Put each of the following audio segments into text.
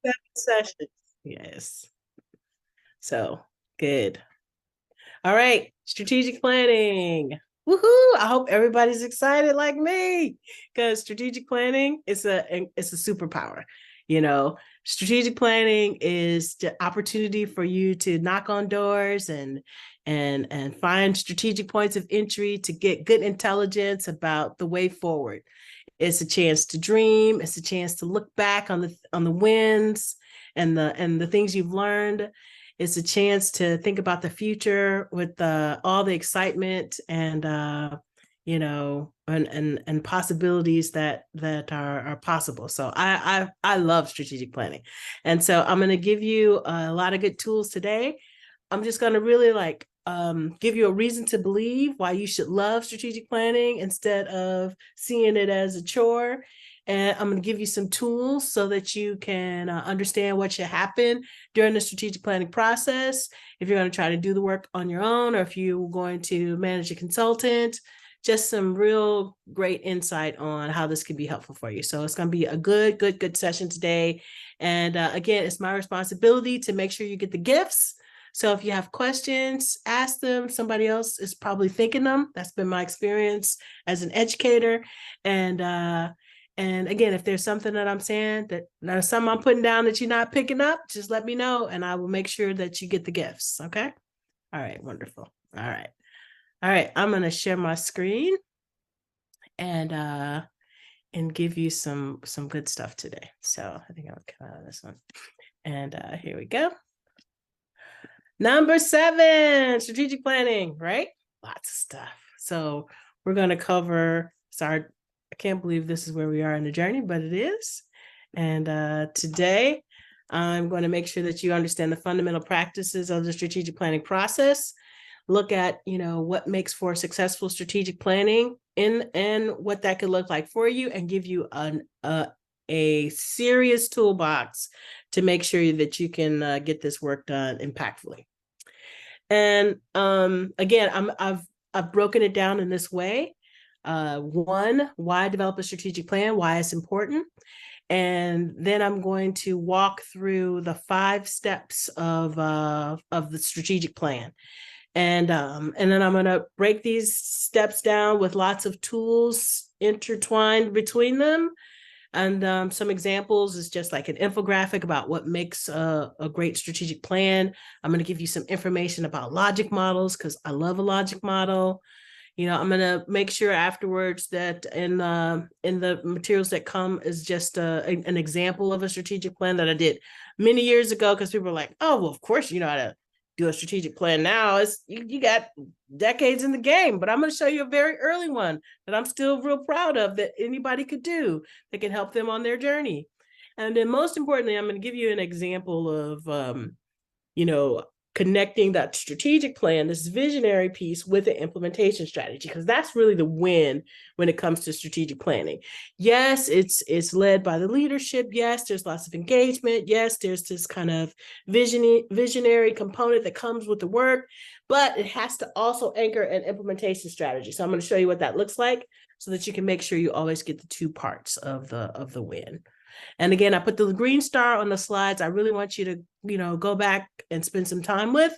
7 sessions. Yes. So good. All right. Strategic planning. Woohoo! I hope everybody's excited like me because strategic planning is it's a superpower. You know, strategic planning is the opportunity for you to knock on doors and find strategic points of entry to get good intelligence about the way forward. It's a chance to dream. It's a chance to look back on the wins and the things you've learned. It's a chance to think about the future with all the excitement and and possibilities that are possible. So I love strategic planning, and so I'm going to give you a lot of good tools today. I'm just going to really give you a reason to believe why you should love strategic planning instead of seeing it as a chore. And I'm going to give you some tools so that you can understand what should happen during the strategic planning process. If you're going to try to do the work on your own, or if you're going to manage a consultant, just some real great insight on how this could be helpful for you. So it's going to be a good session today. And again, it's my responsibility to make sure you get the gifts. So if you have questions, ask them. Somebody else is probably thinking them. That's been my experience as an educator. And again, if there's something that I'm saying that something I'm putting down that you're not picking up, just let me know and I will make sure that you get the gifts. Okay. All right. Wonderful. All right. All right. I'm going to share my screen and give you some good stuff today. So I think I'll come out of this one. And here we go. Number 7, strategic planning, right? Lots of stuff. So we're going to cover, sorry, I can't believe this is where we are in the journey, but it is. And today, I'm going to make sure that you understand the fundamental practices of the strategic planning process. Look at, what makes for successful strategic planning and what that could look like for you, and give you a serious toolbox to make sure that you can get this work done impactfully. And again, I've broken it down in this way. 1, why develop a strategic plan, why it's important. And then I'm going to walk through the 5 steps of the strategic plan. And then I'm going to break these steps down with lots of tools intertwined between them. And some examples is just like an infographic about what makes a great strategic plan. I'm going to give you some information about logic models because I love a logic model. I'm going to make sure afterwards that in the materials that come is just an example of a strategic plan that I did many years ago, because people are like, oh, well, of course, you know how to do a strategic plan now. You got decades in the game, but I'm going to show you a very early one that I'm still real proud of that anybody could do that can help them on their journey. And then most importantly, I'm going to give you an example of, connecting that strategic plan, this visionary piece, with the implementation strategy, because that's really the win when it comes to strategic planning. Yes, it's led by the leadership. Yes, there's lots of engagement. Yes, there's this kind of visionary component that comes with the work, but it has to also anchor an implementation strategy. So I'm going to show you what that looks like so that you can make sure you always get the 2 parts of the win. And again, I put the green star on the slides. I really want you to, go back and spend some time with.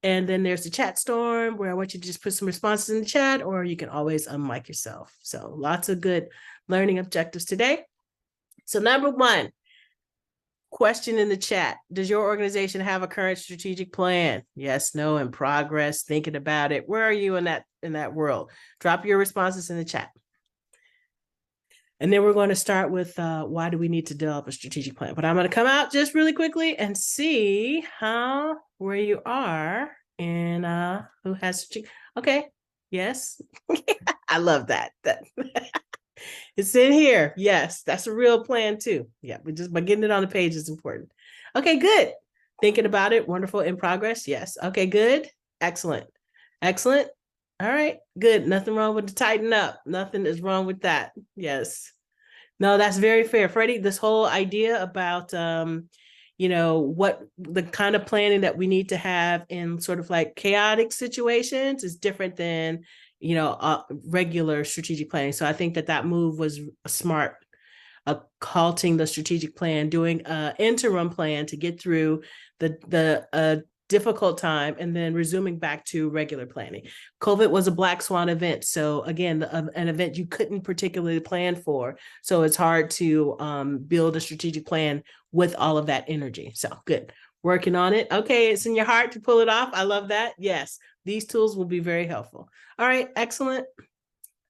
And then there's the chat storm where I want you to just put some responses in the chat, or you can always unmic yourself. So lots of good learning objectives today. So number 1, question in the chat. Does your organization have a current strategic plan? Yes, no, in progress, thinking about it. Where are you in that world? Drop your responses in the chat. And then we're going to start with why do we need to develop a strategic plan? But I'm going to come out just really quickly and see where you are and who has strategic. Okay. Yes. I love that. It's in here. Yes. That's a real plan too. Yeah. But just by getting it on the page is important. Okay, good. Thinking about it. Wonderful. In progress. Yes. Okay, good. Excellent. Excellent. All right, good. Nothing wrong with the tighten up. Nothing is wrong with that. Yes. No, that's very fair. Freddie, this whole idea about, what the kind of planning that we need to have in sort of like chaotic situations is different than, regular strategic planning. So I think that move was smart halting the strategic plan, doing an interim plan to get through the difficult time, and then resuming back to regular planning. COVID was a black swan event. So again, an event you couldn't particularly plan for. So it's hard to build a strategic plan with all of that energy. So good. Working on it. Okay, it's in your heart to pull it off. I love that. Yes, these tools will be very helpful. All right, excellent.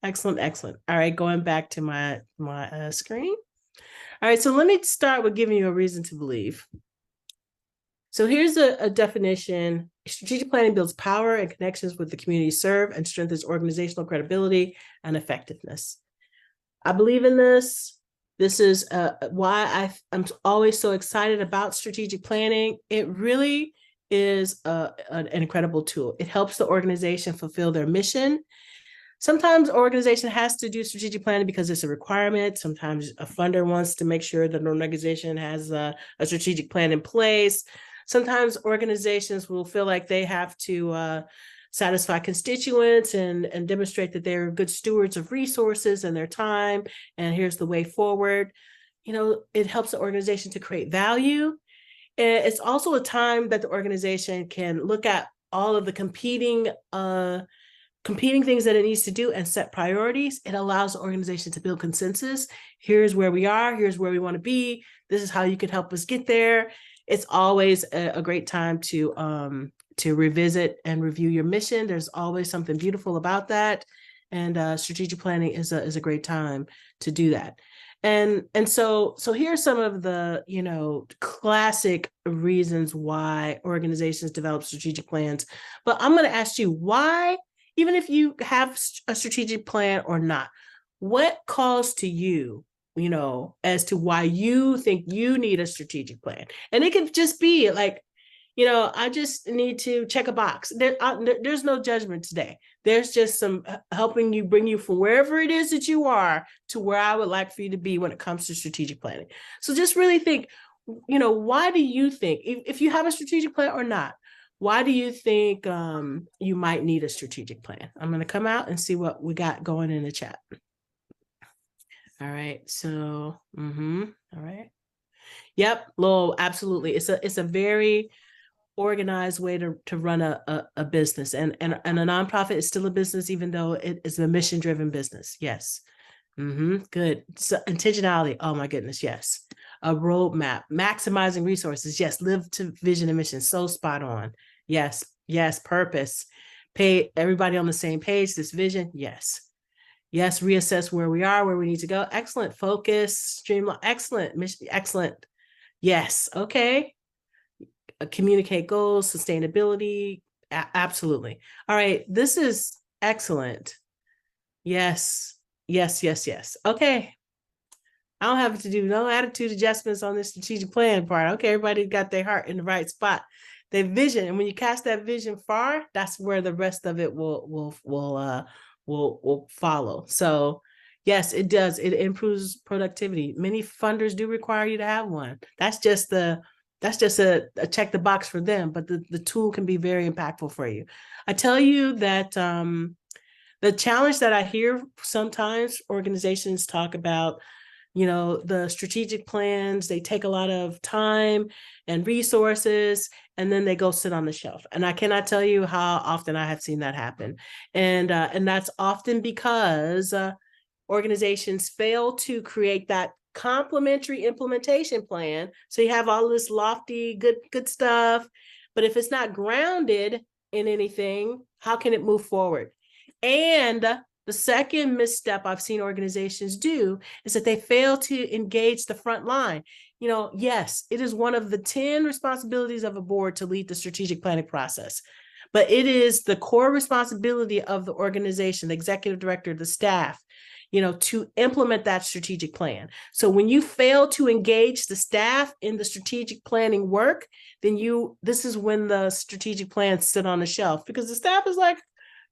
Excellent, excellent. All right, going back to my screen. All right, so let me start with giving you a reason to believe. So here's a definition. Strategic planning builds power and connections with the community served and strengthens organizational credibility and effectiveness. I believe in this. This is why I'm always so excited about strategic planning. It really is an incredible tool. It helps the organization fulfill their mission. Sometimes organization has to do strategic planning because it's a requirement. Sometimes a funder wants to make sure that an organization has a strategic plan in place. Sometimes organizations will feel like they have to satisfy constituents and demonstrate that they're good stewards of resources and their time. And here's the way forward. You know, it helps the organization to create value. And it's also a time that the organization can look at all of the competing things that it needs to do and set priorities. It allows the organization to build consensus. Here's where we are. Here's where we want to be. This is how you can help us get there. It's always a great time to revisit and review your mission. There's always something beautiful about that. And strategic planning is a great time to do that. And so here's some of the, you know, classic reasons why organizations develop strategic plans. But I'm going to ask you why, even if you have a strategic plan or not, what calls to you, you know, as to why you think you need a strategic plan? And it could just be like, you know, I just need to check a box. There's no judgment today. There's just some helping you bring you from wherever it is that you are to where I would like for you to be when it comes to strategic planning. So just really think, you know, why do you think, if you have a strategic plan or not, why do you think you might need a strategic plan? I'm going to come out and see what we got going in the chat. All right. So, all right. Yep. Lowell, absolutely. It's a very organized way to run a business, and a nonprofit is still a business, even though it is a mission-driven business. Yes. Good. So intentionality. Oh my goodness. Yes. A roadmap, maximizing resources. Yes. Live to vision and mission. So spot on. Yes. Yes. Purpose. Pay everybody on the same page. This vision. Yes. Yes. Reassess where we are, where we need to go. Excellent. Focus. Streamline. Excellent. Mission. Excellent. Yes. Okay. Communicate goals, sustainability. Absolutely. All right. This is excellent. Yes. Yes. Yes. Yes. Okay. I don't have to do no attitude adjustments on this strategic plan part. Okay. Everybody got their heart in the right spot. Their vision. And when you cast that vision far, that's where the rest of it will follow. So yes, it does. It improves productivity. Many funders do require you to have one. That's just a check the box for them, but the tool can be very impactful for you. I tell you that the challenge that I hear sometimes organizations talk about, you know, the strategic plans, they take a lot of time and resources, and then they go sit on the shelf. And I cannot tell you how often I have seen that happen. And that's often because organizations fail to create that complementary implementation plan. So you have all this lofty, good stuff, but if it's not grounded in anything, how can it move forward? And the second misstep I've seen organizations do is that they fail to engage the front line. You know, yes, it is one of the 10 responsibilities of a board to lead the strategic planning process, but it is the core responsibility of the organization, the executive director, the staff, you know, to implement that strategic plan. So when you fail to engage the staff in the strategic planning work, then this is when the strategic plans sit on the shelf, because the staff is like,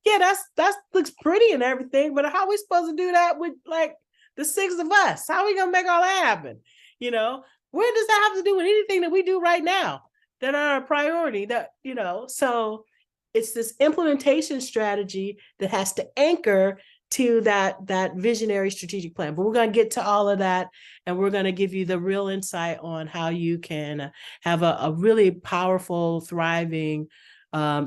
yeah, that looks pretty and everything, but how are we supposed to do that with like the 6 of us? How are we gonna make all that happen? You know, where does that have to do with anything that we do right now that are a priority? That, you know, so it's this implementation strategy that has to anchor to that visionary strategic plan. But we're going to get to all of that, and we're going to give you the real insight on how you can have a really powerful, thriving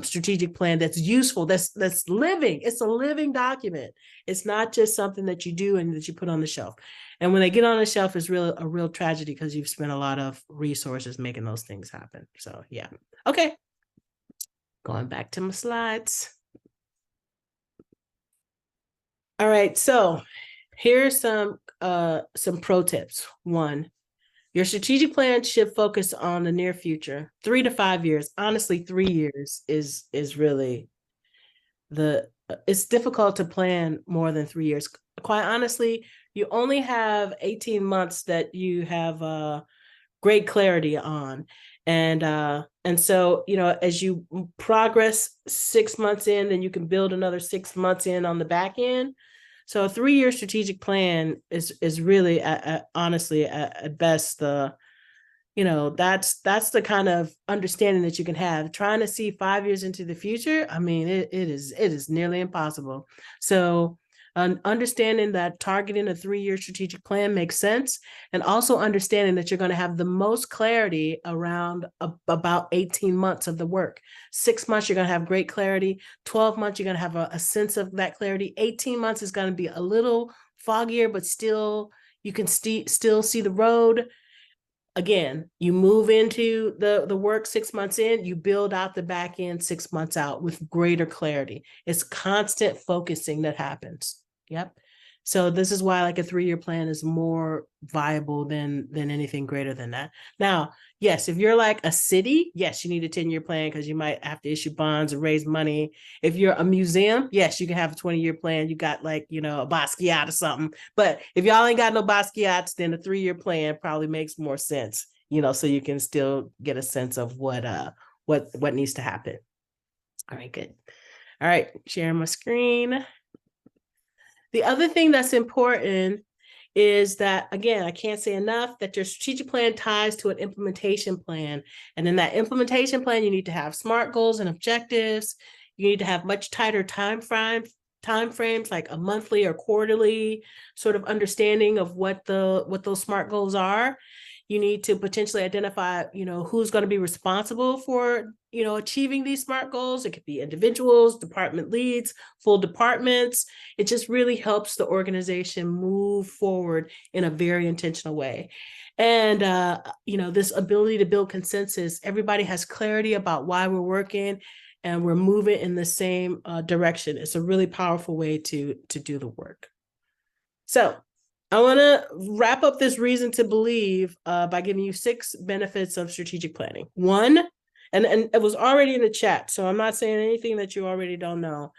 strategic plan that's useful, that's living. It's a living document. It's not just something that you do and that you put on the shelf. And when they get on the shelf, it's a real tragedy because you've spent a lot of resources making those things happen. So yeah. Okay. Going back to my slides. All right, so here's some pro tips. One, your strategic plan should focus on the near future, 3 to 5 years. Honestly, 3 years is really it's difficult to plan more than 3 years. Quite honestly, you only have 18 months that you have great clarity on. And so, you know, as you progress 6 months in, then you can build another 6 months in on the back end. So a 3-year strategic plan is really, honestly, at best, that's the kind of understanding that you can have. Trying to see 5 years into the future, I mean, it is nearly impossible. So understanding that targeting a 3-year strategic plan makes sense, and also understanding that you're going to have the most clarity around about 18 months of the work. 6 months, you're going to have great clarity. 12 months, you're going to have a sense of that clarity. 18 months is going to be a little foggier, but still, you can still see the road. Again, you move into the work 6 months in, you build out the back end 6 months out with greater clarity. It's constant focusing that happens. Yep. So this is why like a 3-year plan is more viable than anything greater than that. Now, yes, if you're like a city, yes, you need a 10-year plan because you might have to issue bonds and raise money. If you're a museum, yes, you can have a 20-year plan. You got like, you know, a Basquiat or something. But if y'all ain't got no Basquiats, then a 3-year plan probably makes more sense, you know, so you can still get a sense of what needs to happen. All right, good. All right, sharing my screen. The other thing that's important is that, again, I can't say enough, that your strategic plan ties to an implementation plan. And in that implementation plan, you need to have SMART goals and objectives. You need to have much tighter time frames, like a monthly or quarterly sort of understanding of what those SMART goals are. You need to potentially identify, you know, who's going to be responsible for, you know, achieving these SMART goals. It could be individuals, department leads, full departments. It just really helps the organization move forward in a very intentional way. And, you know, this ability to build consensus, everybody has clarity about why we're working and we're moving in the same direction. It's a really powerful way to do the work. So I want to wrap up this reason to believe by giving you 6 benefits of strategic planning. One, and it was already in the chat, so I'm not saying anything that you already don't know.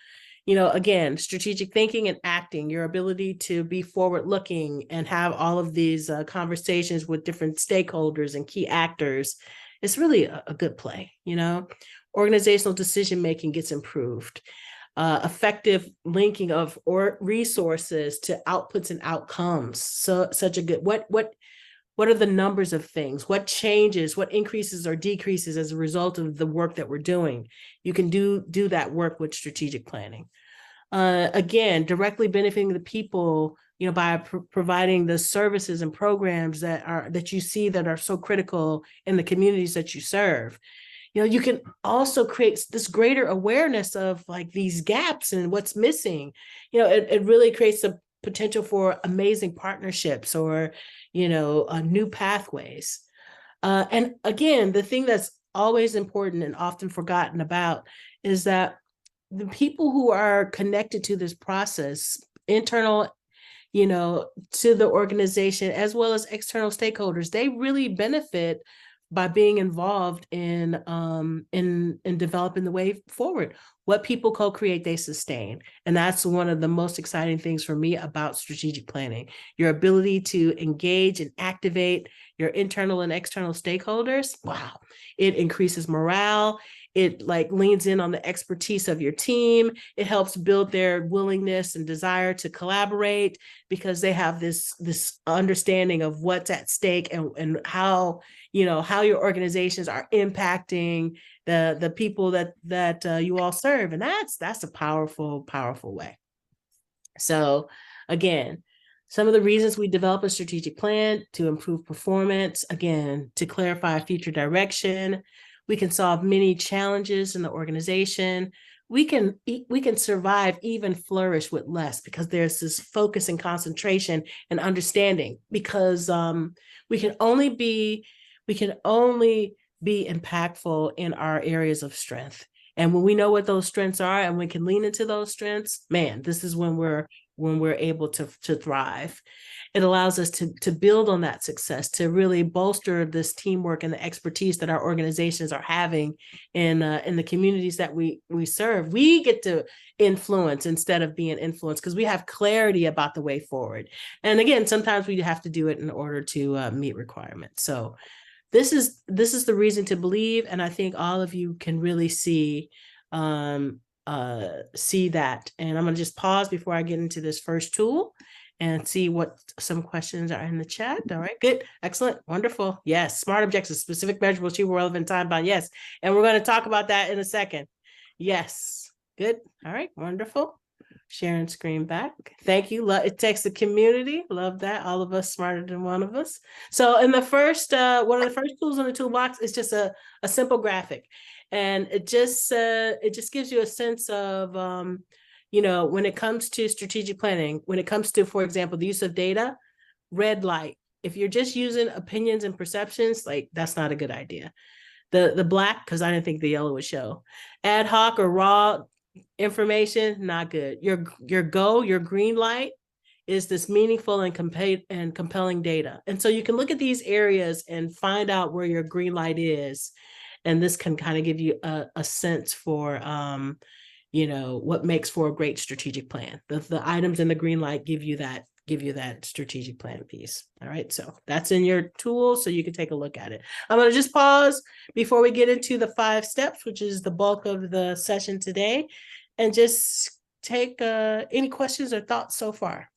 You know, again, strategic thinking and acting, your ability to be forward-looking and have all of these conversations with different stakeholders and key actors, it's really a good play, you know. Organizational decision-making gets improved. Effective linking of resources to outputs and outcomes. So such a good, what are the numbers of things? What changes, what increases or decreases as a result of the work that we're doing? You can do that work with strategic planning. Again, directly benefiting the people, you know, by providing the services and programs that you see that are so critical in the communities that you serve. You know, you can also create this greater awareness of like these gaps and what's missing. You know, it really creates a potential for amazing partnerships or, you know, new pathways. And again, the thing that's always important and often forgotten about is that the people who are connected to this process, internal, you know, to the organization, as well as external stakeholders, they really benefit by being involved in developing the way forward. What people co-create, they sustain. And that's one of the most exciting things for me about strategic planning. Your ability to engage and activate your internal and external stakeholders. Wow. It increases morale. It like leans in on the expertise of your team. It helps build their willingness and desire to collaborate because they have this understanding of what's at stake and how, you know, how your organizations are impacting the people that you all serve. And that's a powerful, powerful way. So again, some of the reasons we develop a strategic plan: to improve performance, again, to clarify future direction. We can solve many challenges in the organization. We can survive, even flourish with less, because there's this focus and concentration and understanding, because we can only be impactful in our areas of strength. And when we know what those strengths are and we can lean into those strengths, man, this is when we're able to thrive. It allows us to build on that success, to really bolster this teamwork and the expertise that our organizations are having in the communities that we serve. We get to influence instead of being influenced, because we have clarity about the way forward. And again, sometimes we have to do it in order to meet requirements. So this is the reason to believe, and I think all of you can really see that. And I'm going to just pause before I get into this first tool and see what some questions are in the chat. All right, good, excellent, wonderful. Yes, SMART objectives: specific, measurable, achievable, relevant, time bound. Yes, and we're going to talk about that in a second. Yes, good. All right, wonderful. Sharing screen back. Thank you. It takes the community. Love that. All of us smarter than one of us. So in the first, one of the first tools in the toolbox is just a simple graphic. And it just gives you a sense of, when it comes to strategic planning, when it comes to, for example, the use of data, red light. If you're just using opinions and perceptions, like, that's not a good idea. The black, because I didn't think the yellow would show. Ad hoc or raw information, not good. Your green light is this meaningful and compelling data. And so you can look at these areas and find out where your green light is. And this can kind of give you a sense for, what makes for a great strategic plan. The items in the green light give you that strategic plan piece. All right, so that's in your tool, so you can take a look at it. I'm going to just pause before we get into the 5 steps, which is the bulk of the session today, and just take any questions or thoughts so far.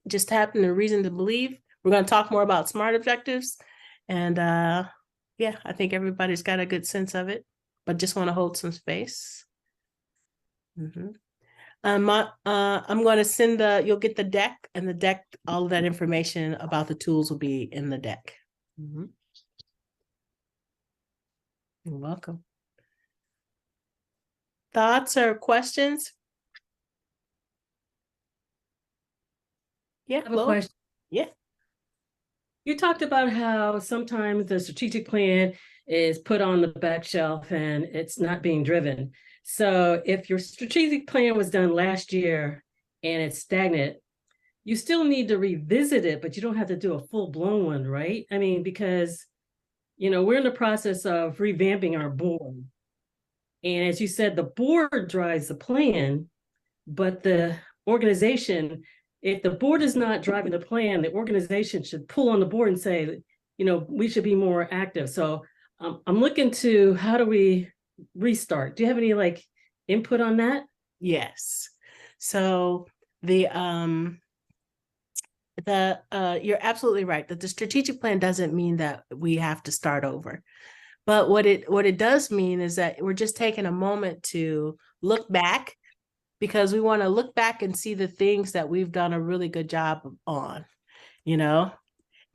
Just tapping the reason to believe. We're going to talk more about SMART objectives, and yeah, I think everybody's got a good sense of it, but just want to hold some space. I'm going to send you'll get the deck, and the deck, all of that information about the tools will be in the deck. You're welcome. Thoughts or questions? Yeah, I have a question. Yeah. You talked about how sometimes the strategic plan is put on the back shelf and it's not being driven. So if your strategic plan was done last year and it's stagnant, you still need to revisit it, but you don't have to do a full-blown one, right? I mean, because, we're in the process of revamping our board. And as you said, the board drives the plan, but the organization, if the board is not driving the plan, the organization should pull on the board and say, we should be more active. So I'm looking to, how do we restart? Do you have any input on that? Yes. So you're absolutely right that the strategic plan doesn't mean that we have to start over. But what it does mean is that we're just taking a moment to look back, because we want to look back and see the things that we've done a really good job on,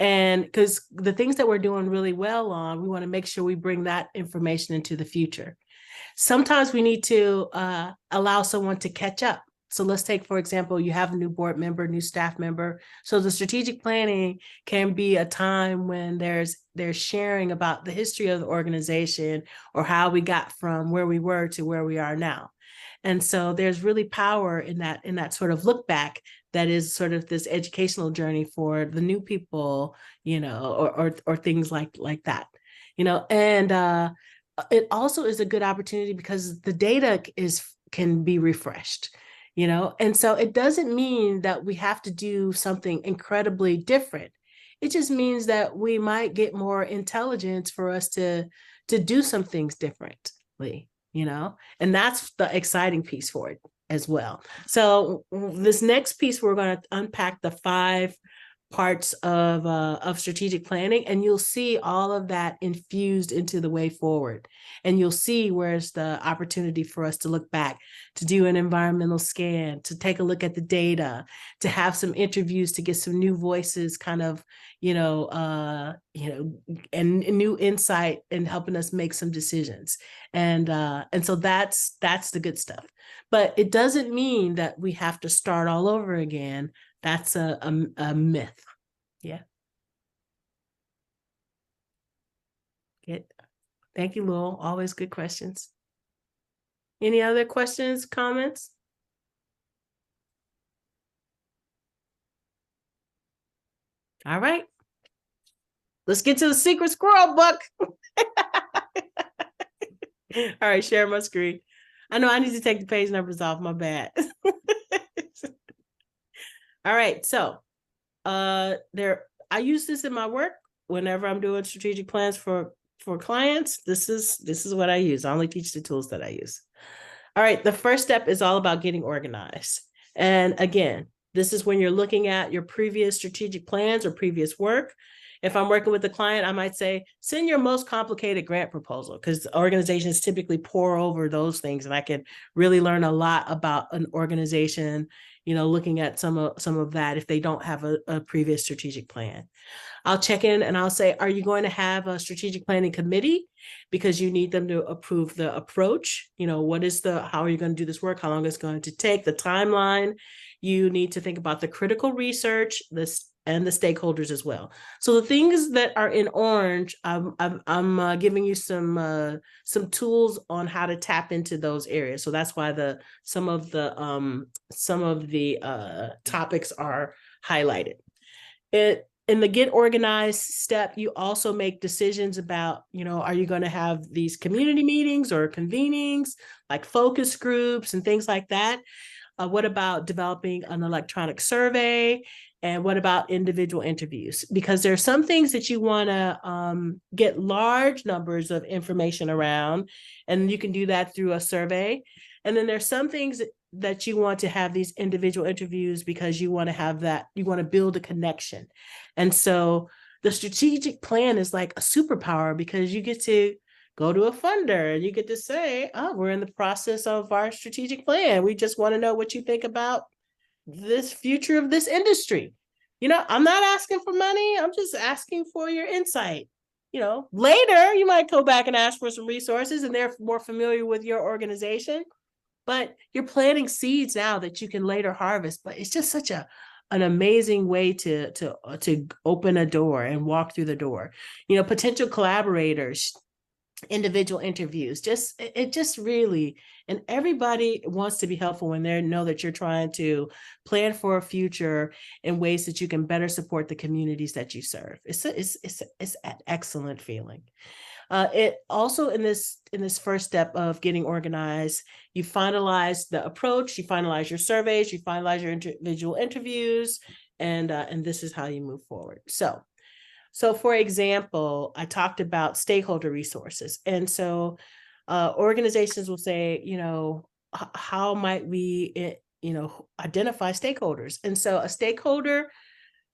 and because the things that we're doing really well on, we want to make sure we bring that information into the future. Sometimes we need to allow someone to catch up. So let's take, for example, you have a new board member, new staff member. So the strategic planning can be a time when there's sharing about the history of the organization, or how we got from where we were to where we are now. And so there's really power in that sort of look back, that is sort of this educational journey for the new people, or things like that, and it also is a good opportunity because the data can be refreshed, and so it doesn't mean that we have to do something incredibly different. It just means that we might get more intelligence for us to do some things differently, and that's the exciting piece for it as well. So this next piece, we're going to unpack the 5 parts of strategic planning, and you'll see all of that infused into the way forward. And you'll see where's the opportunity for us to look back, to do an environmental scan, to take a look at the data, to have some interviews, to get some new voices, kind of, and new insight in helping us make some decisions. And so that's the good stuff. But it doesn't mean that we have to start all over again. That's a myth. Yeah. Good. Thank you, Lowell. Always good questions. Any other questions, comments? All right. Let's get to the secret squirrel book. All right, share my screen. I know I need to take the page numbers off, my bad. All right, so I use this in my work whenever I'm doing strategic plans for clients. This is what I use. I only teach the tools that I use. All right, the first step is all about getting organized. And again, this is when you're looking at your previous strategic plans or previous work. If I'm working with a client, I might say, send your most complicated grant proposal, because organizations typically pour over those things. And I can really learn a lot about an organization, looking at some of that if they don't have a previous strategic plan. I'll check in and I'll say, are you going to have a strategic planning committee? Because you need them to approve the approach. How are you going to do this work? How long it's going to take, the timeline. You need to think about the critical research, and the stakeholders as well. So the things that are in orange, I'm giving you some tools on how to tap into those areas. So that's why some of the topics are highlighted. In the get organized step, you also make decisions about, are you going to have these community meetings or convenings, like focus groups and things like that? What about developing an electronic survey? And what about individual interviews? Because there are some things that you want to get large numbers of information around, and you can do that through a survey. And then there's some things that you want to have these individual interviews because you want to build a connection. And so the strategic plan is like a superpower, because you get to go to a funder and you get to say, oh, we're in the process of our strategic plan. We just want to know what you think about this future of this industry. I'm not asking for money. I'm just asking for your insight. Later you might go back and ask for some resources and they're more familiar with your organization, but you're planting seeds now that you can later harvest. But it's just such an amazing way to open a door and walk through the door. Potential collaborators, individual interviews, it just really, and everybody wants to be helpful when they know that you're trying to plan for a future in ways that you can better support the communities that you serve. It's an excellent feeling. It also, in this first step of getting organized, you finalize the approach, you finalize your surveys, you finalize your individual interviews, and this is how you move forward. So for example, I talked about stakeholder resources. And so organizations will say, how might we, identify stakeholders? And so a stakeholder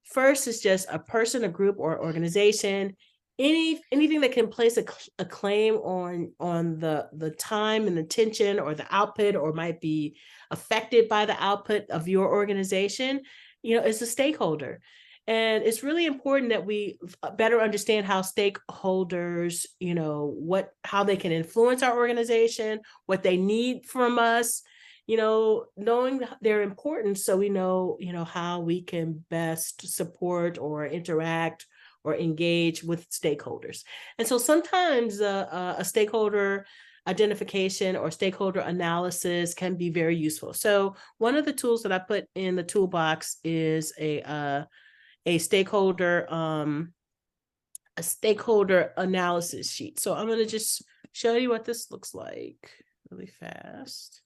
first is just a person, a group, or organization, anything that can place a claim on the time and attention or the output, or might be affected by the output of your organization, is a stakeholder. And it's really important that we better understand how stakeholders, how they can influence our organization, what they need from us, knowing their importance, so we know, how we can best support or interact or engage with stakeholders. And so sometimes a stakeholder identification or stakeholder analysis can be very useful. So one of the tools that I put in the toolbox is a stakeholder analysis sheet. So I'm going to just show you what this looks like really fast.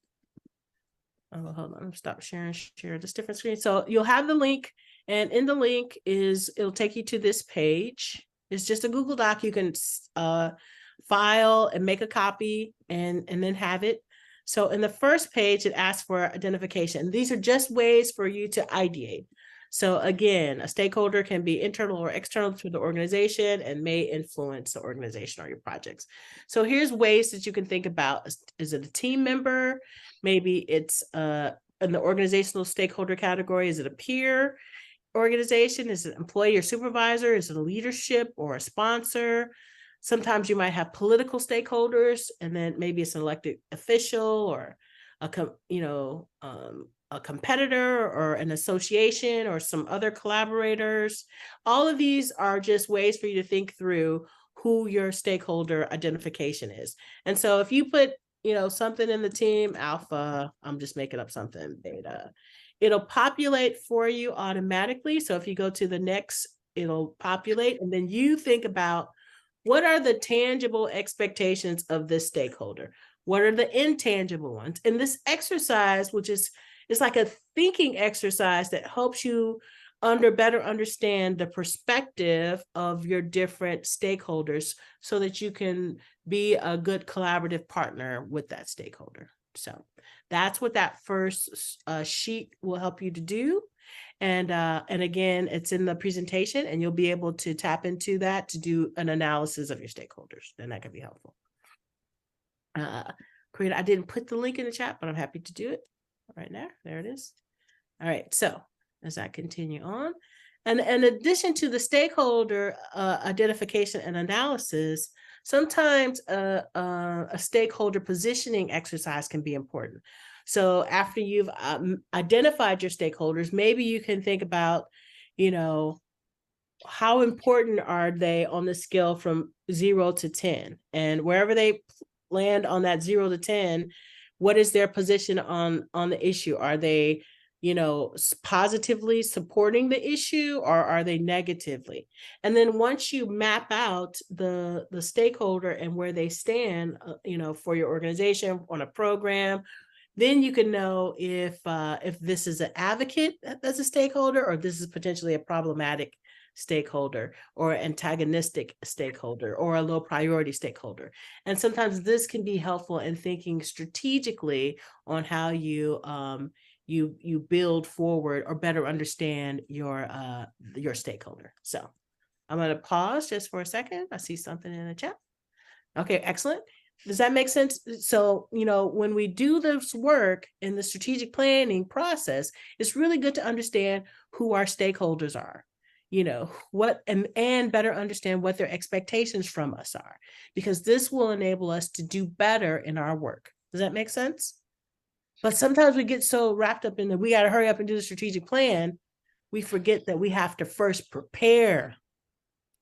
Oh, hold on, stop share this different screen. So you'll have the link, and in the link it'll take you to this page. It's just a Google Doc. You can file and make a copy and then have it. So in the first page, it asks for identification. These are just ways for you to ideate. So again, a stakeholder can be internal or external to the organization and may influence the organization or your projects. So here's ways that you can think about, is it a team member? Maybe it's in the organizational stakeholder category, is it a peer organization? Is it employee or supervisor? Is it a leadership or a sponsor? Sometimes you might have political stakeholders, and then maybe it's an elected official or a competitor or an association or some other collaborators. All of these are just ways for you to think through who your stakeholder identification is. And so if you put, something in the team, alpha, I'm just making up something, beta, it'll populate for you automatically. So if you go to the next, it'll populate, and then you think about, what are the tangible expectations of this stakeholder? What are the intangible ones? And this exercise, which is like a thinking exercise that helps you better understand the perspective of your different stakeholders so that you can be a good collaborative partner with that stakeholder. So that's what that first sheet will help you to do. And again, it's in the presentation, and you'll be able to tap into that to do an analysis of your stakeholders, and that can be helpful. Karina, I didn't put the link in the chat, but I'm happy to do it right now. There it is. All right, so as I continue on, and in addition to the stakeholder identification and analysis, sometimes a stakeholder positioning exercise can be important. So after you've identified your stakeholders, maybe you can think about, how important are they on the scale from 0 to 10? And wherever they land on that 0 to 10, what is their position on the issue? Are they, positively supporting the issue, or are they negatively? And then once you map out the stakeholder and where they stand, for your organization on a program, then you can know if this is an advocate as a stakeholder, or this is potentially a problematic stakeholder, or antagonistic stakeholder, or a low priority stakeholder. And sometimes this can be helpful in thinking strategically on how you build forward or better understand your stakeholder. So I'm going to pause just for a second. I see something in the chat. Okay, excellent. Does that make sense? So, when we do this work in the strategic planning process, it's really good to understand who our stakeholders are, and better understand what their expectations from us are, because this will enable us to do better in our work. Does that make sense? But sometimes we get so wrapped up in the, we got to hurry up and do the strategic plan, we forget that we have to first prepare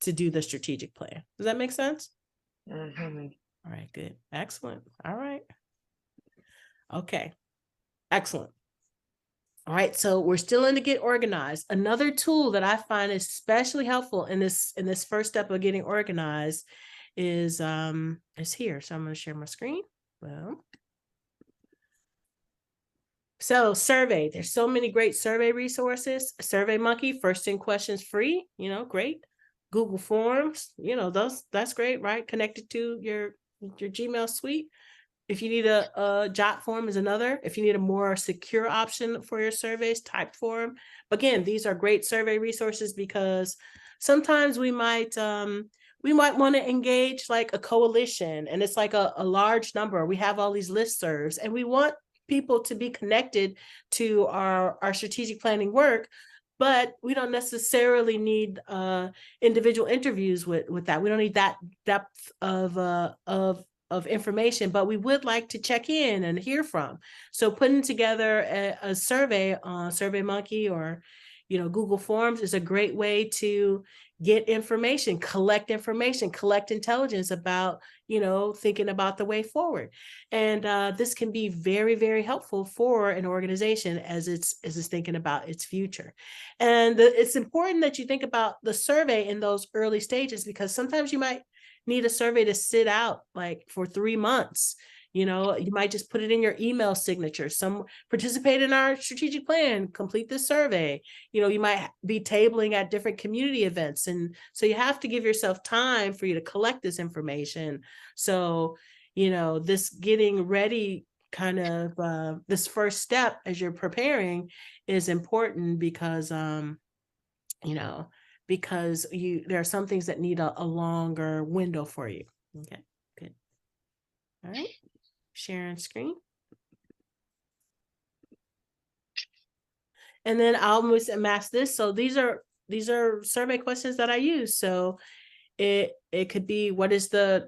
to do the strategic plan. Does that make sense? Mm-hmm. All right, good. Excellent. All right. Okay. Excellent. All right, so we're still in to get organized. Another tool that I find especially helpful in this first step of getting organized is here. So I'm going to share my screen. Well, so survey. There's so many great survey resources. SurveyMonkey, first 10 questions free. Great. Google Forms. That's great, right? Connected to your Gmail suite. If you need a Jot form is another. If you need a more secure option for your surveys, Typeform. Again, these are great survey resources because sometimes we might want to engage like a coalition, and it's like a large number. We have all these listservs, and we want people to be connected to our strategic planning work, but we don't necessarily need individual interviews with that. We don't need that depth of information, but we would like to check in and hear from. So putting together a survey on SurveyMonkey or Google Forms is a great way to get information, collect intelligence about thinking about the way forward. And this can be very, very helpful for an organization as it's thinking about its future. And it's important that you think about the survey in those early stages, because sometimes you might need a survey to sit out like for 3 months. You might just put it in your email signature. Some participate in our strategic plan, complete this survey. You might be tabling at different community events. And so you have to give yourself time for you to collect this information. So, this getting ready kind of this first step as you're preparing is important because you know, because there are some things that need a longer window for you. Okay, good. All right, sharing screen. And then I'll mask this. So these are survey questions that I use. So it could be, what is this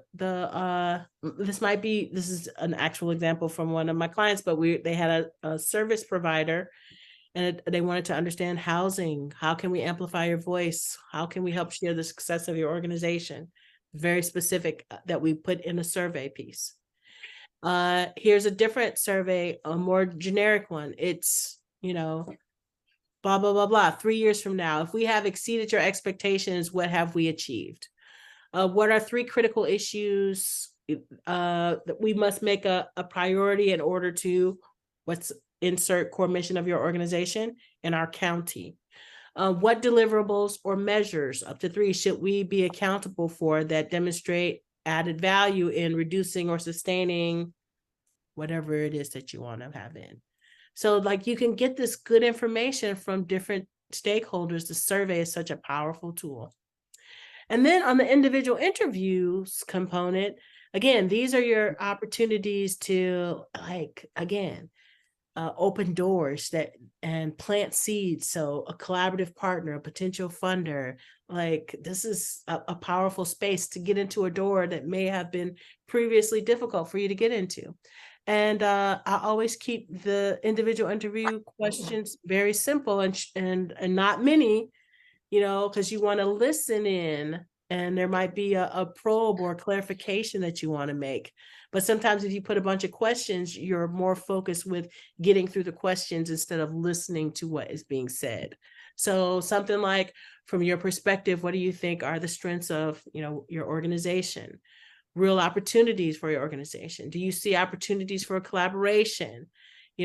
is an actual example from one of my clients, but they had a service provider, and they wanted to understand housing. How can we amplify your voice? How can we help share the success of your organization? Very specific, that we put in a survey piece. Here's a different survey, a more generic one. It's, blah, blah, blah, blah. 3 years from now, if we have exceeded your expectations, what have we achieved? What are 3 critical issues that we must make a priority in order to insert core mission of your organization in our county? What deliverables or measures, up to 3, should we be accountable for that demonstrate added value in reducing or sustaining whatever it is that you want to have in? So like, you can get this good information from different stakeholders. The survey is such a powerful tool. And then on the individual interviews component, again, these are your opportunities to, like, again, open doors and plant seeds. So a collaborative partner, a potential funder, like, this is a powerful space to get into a door that may have been previously difficult for you to get into. And I always keep the individual interview questions very simple and not many, because you want to listen in, and there might be a probe or clarification that you want to make. But sometimes if you put a bunch of questions, you're more focused with getting through the questions instead of listening to what is being said. So something like, from your perspective, what do you think are the strengths of, your organization? Real opportunities for your organization? Do you see opportunities for collaboration?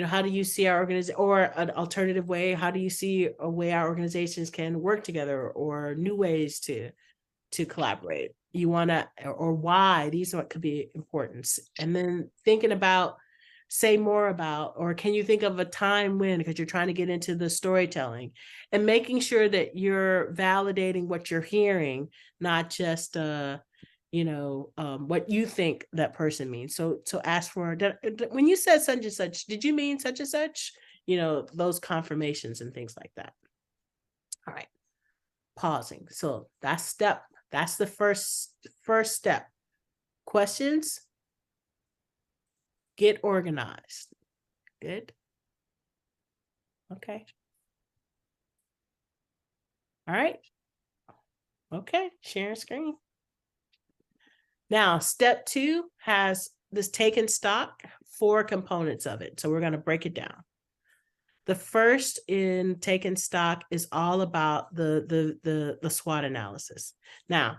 How do you see our organization, or an alternative way? How do you see a way our organizations can work together, or new ways to collaborate? You want to, or why? These are what could be important. And then thinking about, say more about, or can you think of a time when, because you're trying to get into the storytelling, and making sure that you're validating what you're hearing, not just what you think that person means. So ask for, when you said such and such, did you mean such and such? Those confirmations and things like that. All right, pausing. So that's the first step. Questions, get organized. Good. Okay. All right. Okay, sharing screen. Now, step 2 has this taken stock, 4 components of it. So we're going to break it down. The first in taken stock is all about the SWOT analysis. Now,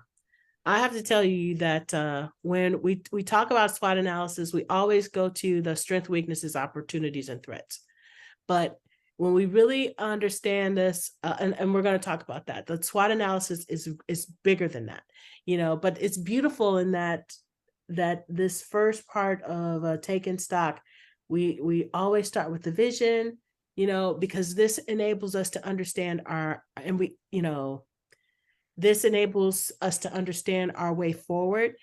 I have to tell you that when we talk about SWOT analysis, we always go to the strengths, weaknesses, opportunities, and threats. But when we really understand this, and we're going to talk about that, the SWOT analysis is bigger than that, but it's beautiful in that this first part of taking stock, we always start with the vision, because this enables us to understand this enables us to understand our way forward.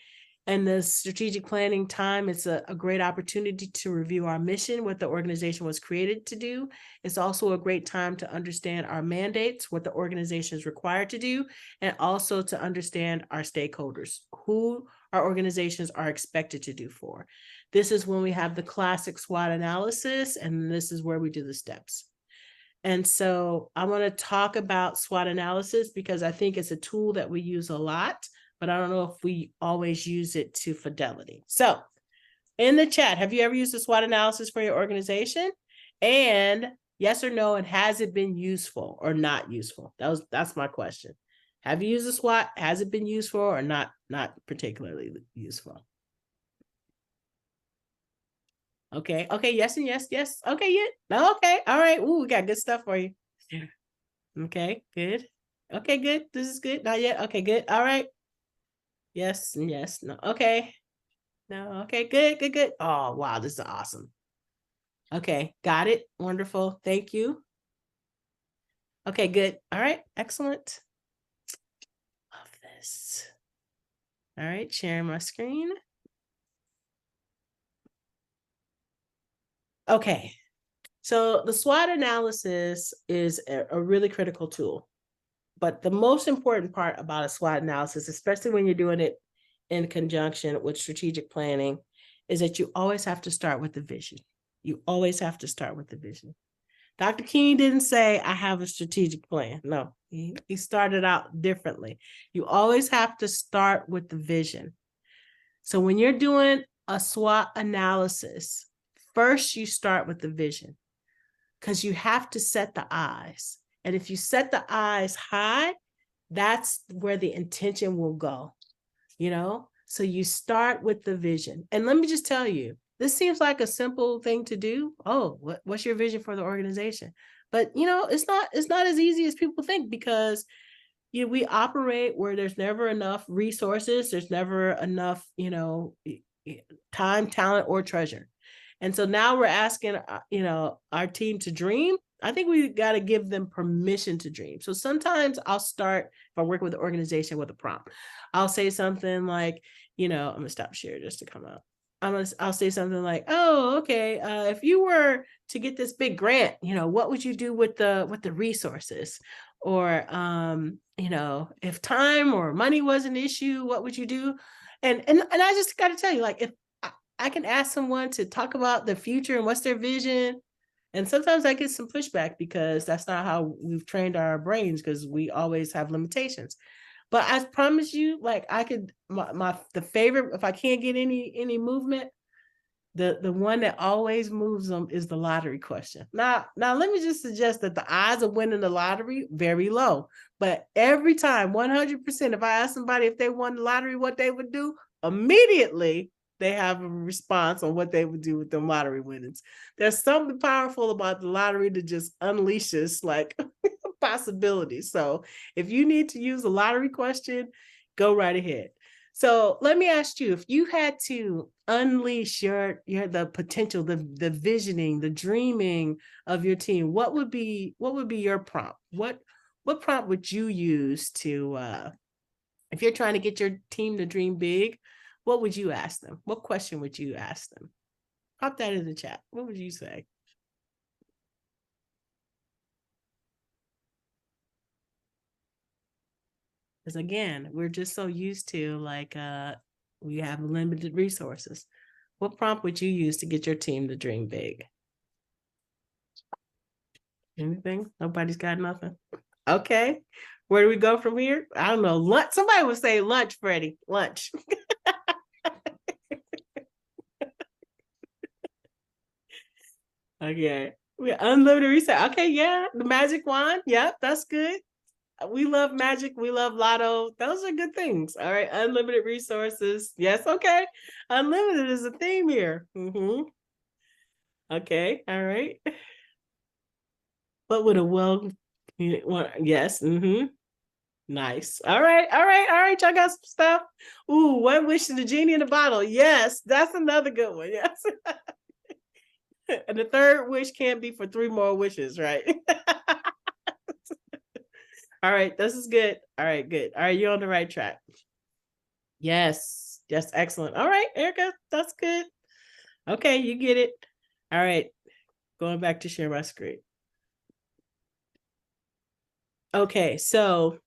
And the strategic planning time, it's a great opportunity to review our mission, what the organization was created to do. It's also a great time to understand our mandates, what the organization is required to do, and also to understand our stakeholders, who our organizations are expected to do for. This is when we have the classic SWOT analysis, and this is where we do the steps. And so I want to talk about SWOT analysis because I think it's a tool that we use a lot, but I don't know if we always use it to fidelity. So in the chat, have you ever used a SWOT analysis for your organization? And yes or no, and has it been useful or not useful? That's my question. Have you used a SWOT? Has it been useful or not particularly useful? Okay. Yes and yes. Okay, yeah. Okay. All right. Ooh, we got good stuff for you. Okay, good. Okay, good. This is good. Not yet. Okay, good. All right. Yes and yes. No. Okay. No. Okay, good. Oh, wow. This is awesome. Okay, got it. Wonderful. Thank you. Okay, good. All right, excellent. Love this. All right, sharing my screen. Okay, so the SWOT analysis is a really critical tool. But the most important part about a SWOT analysis, especially when you're doing it in conjunction with strategic planning, is that you always have to start with the vision. You always have to start with the vision. Dr. King didn't say, I have a strategic plan. No, he started out differently. You always have to start with the vision. So when you're doing a SWOT analysis, first you start with the vision because you have to set the eyes. And if you set the eyes high, that's where the intention will go, you know? So you start with the vision. And let me just tell you, this seems like a simple thing to do. Oh, what's your vision for the organization? But you know, it's not as easy as people think because we operate where there's never enough resources, there's never enough, time, talent, or treasure. And so now we're asking, our team to dream. I think we got to give them permission to dream. So sometimes I'll start, if I work with the organization, with a prompt. I'll say something like, I'm gonna stop share just to come out. I'll say something like, oh, okay, if you were to get this big grant, what would you do with the resources? Or if time or money was an issue, what would you do? And I just got to tell you, like, if I can ask someone to talk about the future and what's their vision. And sometimes I get some pushback because that's not how we've trained our brains, because we always have limitations. But I promise you, like, I could, the favorite, if I can't get any movement, the one that always moves them is the lottery question. Now let me just suggest that the odds of winning the lottery very low. But every time, 100%, if I ask somebody if they won the lottery, what they would do, immediately they have a response on what they would do with them lottery winnings. There's something powerful about the lottery that just unleashes like possibilities. So if you need to use a lottery question, go right ahead. So let me ask you, if you had to unleash your the potential, the visioning, the dreaming of your team, what would be your prompt? What prompt would you use to if you're trying to get your team to dream big, what would you ask them? What question would you ask them? Pop that in the chat. What would you say? Because again, we're just so used to like we have limited resources. What prompt would you use to get your team to dream big? Anything? Nobody's got nothing. Okay. Where do we go from here? I don't know. Lunch. Somebody would say lunch, Freddie. Lunch. Okay. We unlimited reset. Okay, yeah. The magic wand. Yep, that's good. We love magic. We love lotto. Those are good things. All right. Unlimited resources. Yes. Okay. Unlimited is a theme here. Okay. All right. But with a yes. Nice. All right. All right. All right. Y'all got some stuff. Ooh, one wish to the genie in the bottle. Yes. That's another good one. Yes. And the third wish can be for 3 more wishes, right? All right, this is good. All right, good. All right, you're on the right track. Yes, yes, excellent. All right, Erica, that's good. Okay, you get it. All right, going back to share my screen. Okay, so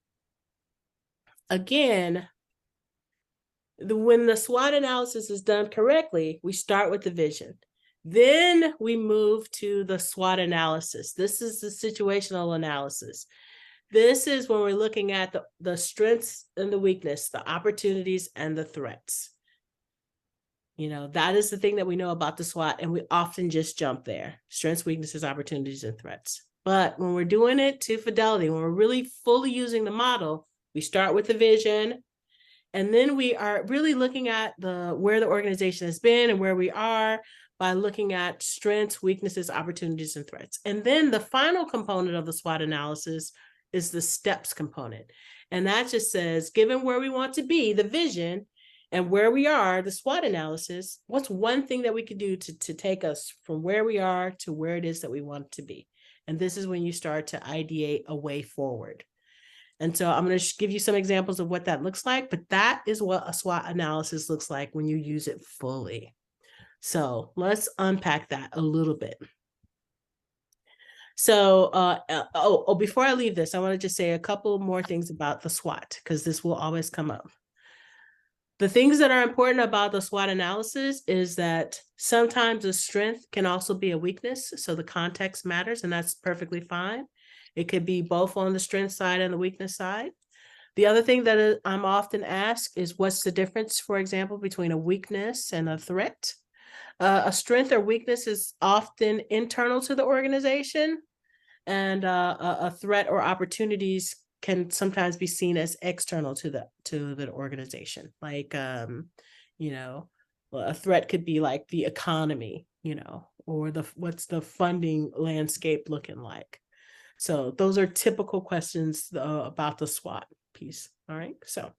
again, when the SWOT analysis is done correctly, we start with the vision. Then we move to the SWOT analysis. This is the situational analysis. This is when we're looking at the strengths and the weakness, the opportunities and the threats. That is the thing that we know about the SWOT, and we often just jump there. Strengths, weaknesses, opportunities, and threats. But when we're doing it to fidelity, when we're really fully using the model, we start with the vision, and then we are really looking at where the organization has been and where we are by looking at strengths, weaknesses, opportunities, and threats. And then the final component of the SWOT analysis is the steps component. And that just says, given where we want to be, the vision, and where we are, the SWOT analysis, what's one thing that we could do to take us from where we are to where it is that we want to be? And this is when you start to ideate a way forward. And so I'm going to give you some examples of what that looks like, but that is what a SWOT analysis looks like when you use it fully. So let's unpack that a little bit. So, before I leave this, I want to just say a couple more things about the SWOT, because this will always come up. The things that are important about the SWOT analysis is that sometimes a strength can also be a weakness. So the context matters, and that's perfectly fine. It could be both on the strength side and the weakness side. The other thing that I'm often asked is what's the difference, for example, between a weakness and a threat? A strength or weakness is often internal to the organization, and a threat or opportunities can sometimes be seen as external to the organization. Like, you know, a threat could be like the economy, you know, or what's the funding landscape looking like. So those are typical questions about the SWOT piece. All right. So,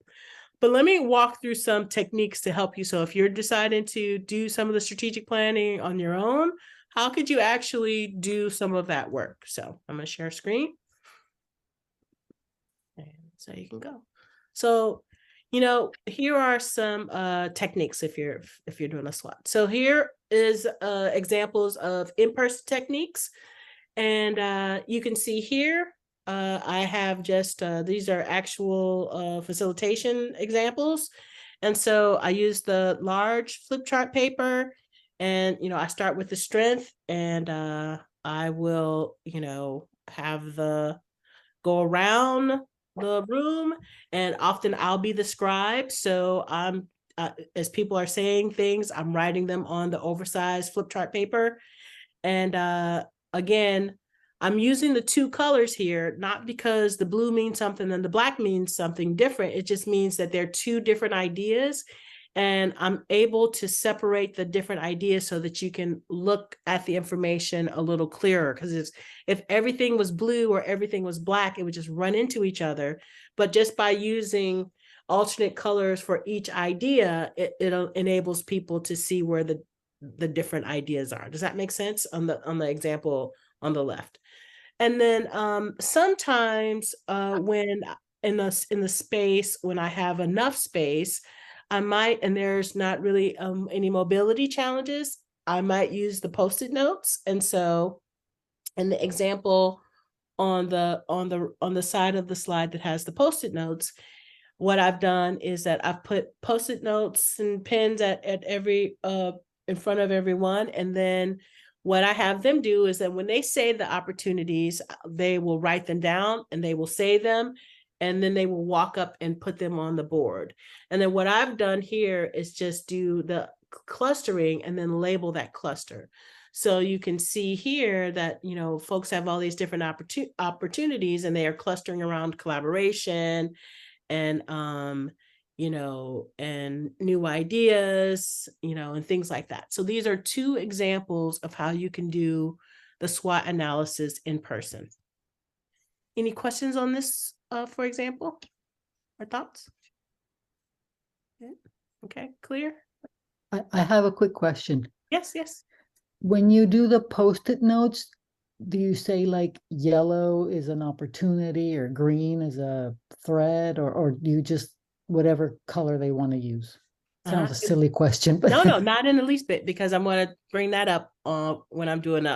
but let me walk through some techniques to help you. So if you're deciding to do some of the strategic planning on your own, how could you actually do some of that work? So I'm going to share screen. And so you can go. So, you know, here are some techniques if you're doing a SWOT. So here is examples of in-person techniques. And you can see here, I have just, these are actual facilitation examples. And so I use the large flip chart paper, and, you know, I start with the strength, and I will, you know, have go around the room, and often I'll be the scribe. So I'm, as people are saying things, I'm writing them on the oversized flip chart paper. And again, I'm using the two colors here, not because the blue means something and the black means something different. It just means that they're two different ideas. And I'm able to separate the different ideas so that you can look at the information a little clearer. Because if everything was blue or everything was black, it would just run into each other. But just by using alternate colors for each idea, it enables people to see where the different ideas are. Does that make sense on the example on the left? And then sometimes when in the space, when I have enough space, I might, and there's not really any mobility challenges, I might use the Post-it notes. And so in the example on the side of the slide that has the Post-it notes, what I've done is that I've put Post-it notes and pins at every in front of everyone. And then what I have them do is that when they say the opportunities, they will write them down and they will say them, and then they will walk up and put them on the board. And then what I've done here is just do the clustering and then label that cluster. So you can see here that, you know, folks have all these different opportunities, and they are clustering around collaboration and you know, and new ideas, you know, and things like that. So these are two examples of how you can do the SWOT analysis in person. Any questions on this, for example, or thoughts? Okay, clear? I have a quick question. Yes, yes. When you do the Post-it notes, do you say like yellow is an opportunity or green is a threat, or do you just whatever color they want to use? Sounds a silly question, but no, not in the least bit, because I'm going to bring that up when I'm doing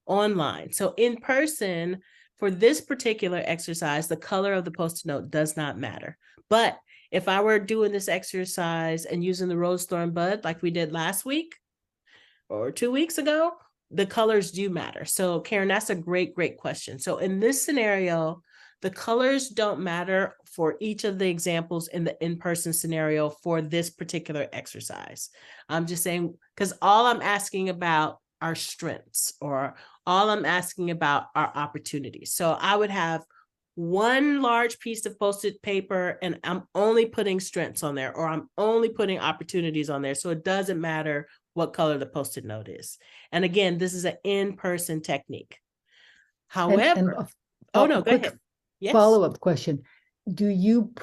online. So in person, for this particular exercise, the color of the Post-it note does not matter. But if I were doing this exercise and using the Rose Thorn Bud like we did last week or 2 weeks ago, the colors do matter. So Karen, that's a great question. So in this scenario, the colors don't matter for each of the examples in the in-person scenario for this particular exercise. I'm just saying, because all I'm asking about are strengths, or all I'm asking about are opportunities. So I would have one large piece of Post-it paper and I'm only putting strengths on there, or I'm only putting opportunities on there. So it doesn't matter what color the Post-it note is. And again, this is an in-person technique. However, go ahead. Yes. Follow-up question. Do you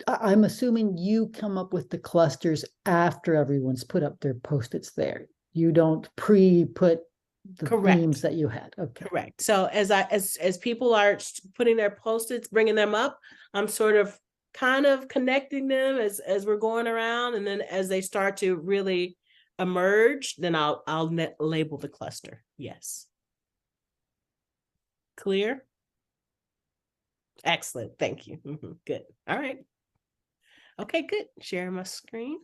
I'm assuming you come up with the clusters after everyone's put up their Post-its there. You don't put the Correct. themes that you had. Okay. Correct. So as people are putting their Post-its, bringing them up, I'm sort of kind of connecting them as we're going around, and then as they start to really emerge, then I'll label the cluster. Yes. Clear? Excellent. Thank you. Good. All right. Okay, good. Share my screen.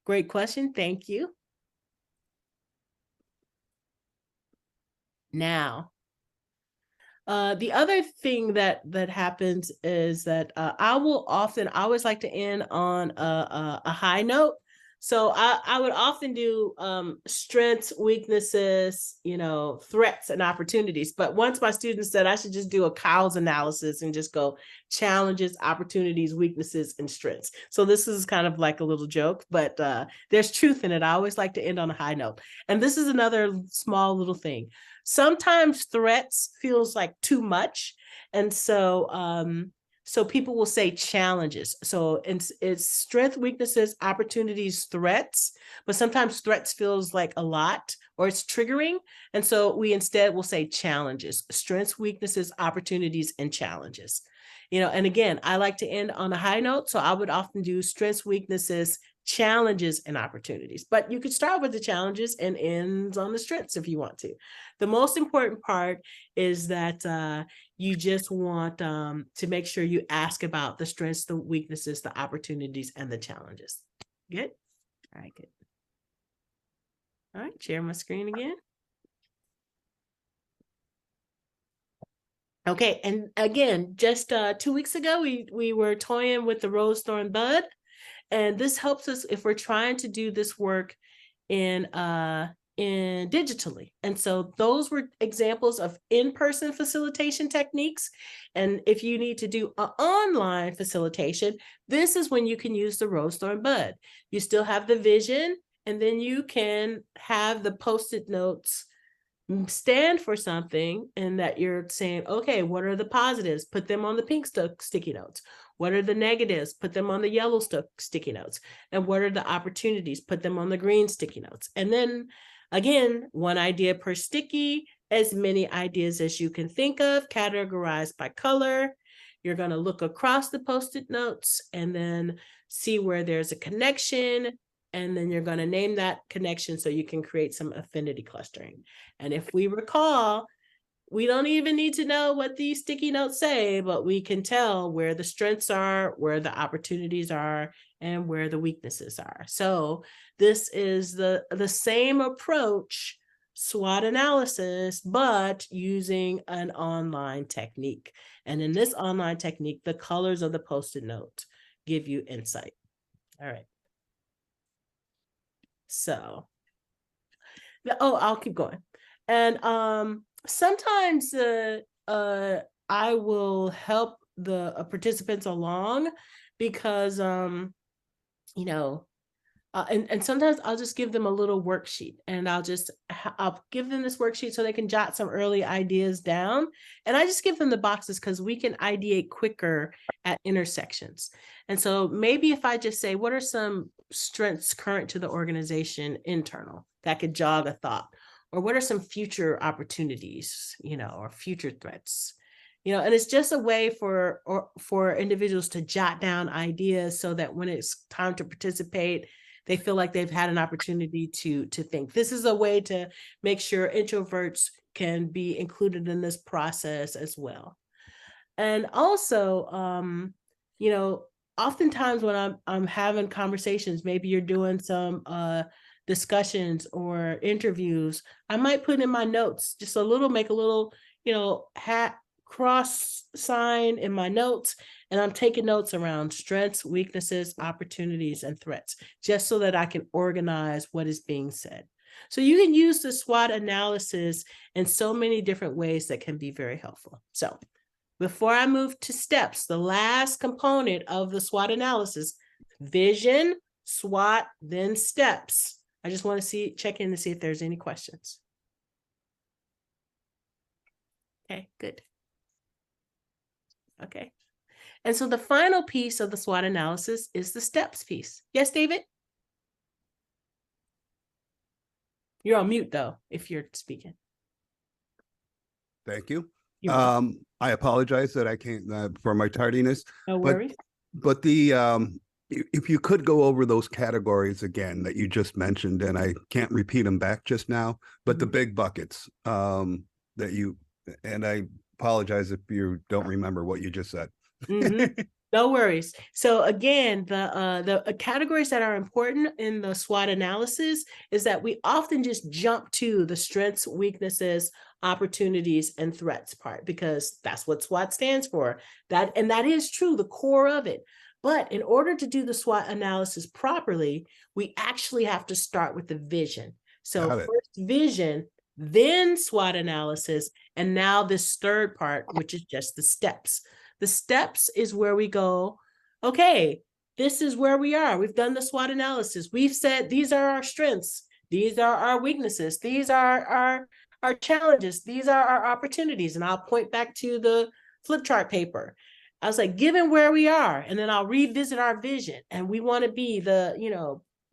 Great question. Thank you. Now, the other thing that happens is that I always like to end on a high note. So I would often do strengths, weaknesses, threats and opportunities. But once my students said I should just do a Kyle's analysis and just go challenges, opportunities, weaknesses, and strengths. So this is kind of like a little joke, but there's truth in it. I always like to end on a high note. And this is another small little thing. Sometimes threats feels like too much. And so people will say challenges. So it's strength, weaknesses, opportunities, threats, but sometimes threats feels like a lot or it's triggering. And so we instead will say challenges, strengths, weaknesses, opportunities, and challenges. And again, I like to end on a high note. So I would often do strengths, weaknesses, challenges, and opportunities. But you could start with the challenges and ends on the strengths if you want to. The most important part is that you just want to make sure you ask about the strengths, the weaknesses, the opportunities, and the challenges. Good? All right, good. All right, share my screen again. Okay, and again, just 2 weeks ago, we were toying with the rose thorn bud, and this helps us if we're trying to do this work in digitally. And so those were examples of in-person facilitation techniques. And if you need to do an online facilitation, this is when you can use the rose thorn bud. You still have the vision, and then you can have the Post-it notes stand for something, and that you're saying, okay, what are the positives? Put them on the pink sticky notes. What are the negatives? Put them on the yellow sticky notes. And what are the opportunities? Put them on the green sticky notes. And then again, one idea per sticky, as many ideas as you can think of, categorized by color. You're going to look across the Post-it notes and then see where there's a connection. And then you're going to name that connection so you can create some affinity clustering. And if we recall, we don't even need to know what these sticky notes say, but we can tell where the strengths are, where the opportunities are, and where the weaknesses are. So this is the same approach, SWOT analysis, but using an online technique. And in this online technique, the colors of the Post-it note give you insight. All right. So, I'll keep going. And sometimes I will help the participants along because and sometimes I'll just give them a little worksheet, and I'll give them this worksheet so they can jot some early ideas down. And I just give them the boxes because we can ideate quicker at intersections. And so maybe if I just say, what are some strengths current to the organization internal that could jog a thought? Or what are some future opportunities, or future threats? And it's just a way for individuals to jot down ideas so that when it's time to participate, they feel like they've had an opportunity to think. This is a way to make sure introverts can be included in this process as well. And also, oftentimes when I'm having conversations, maybe you're doing some discussions or interviews, I might put in my notes just make a little, hat cross sign in my notes, and I'm taking notes around strengths, weaknesses, opportunities, and threats, just so that I can organize what is being said. So you can use the SWOT analysis in so many different ways that can be very helpful. So before I move to steps, the last component of the SWOT analysis, vision, SWOT, then steps. I just want to check in to see if there's any questions. Okay, good. Okay. And so the final piece of the SWOT analysis is the steps piece. Yes, David? You're on mute though, if you're speaking. Thank you. You're welcome. I apologize that I can't for my tardiness, No but worries. but the if you could go over those categories again that you just mentioned, and I can't repeat them back just now, but the Mhm. big buckets that you, and I apologize if you don't remember what you just said. Mhm. No worries. So again, the categories that are important in the SWOT analysis is that we often just jump to the strengths, weaknesses, opportunities, and threats part, because that's what SWOT stands for. That is true, the core of it. But in order to do the SWOT analysis properly, we actually have to start with the vision. So Got it. first vision, then SWOT analysis, and now this third part, which is just the steps. The steps is where we go, okay, this is where we are. We've done the SWOT analysis. We've said these are our strengths. These are our weaknesses. These are our challenges. These are our opportunities. And I'll point back to the flip chart paper. I was like, given where we are, and then I'll revisit our vision. And we want to be the,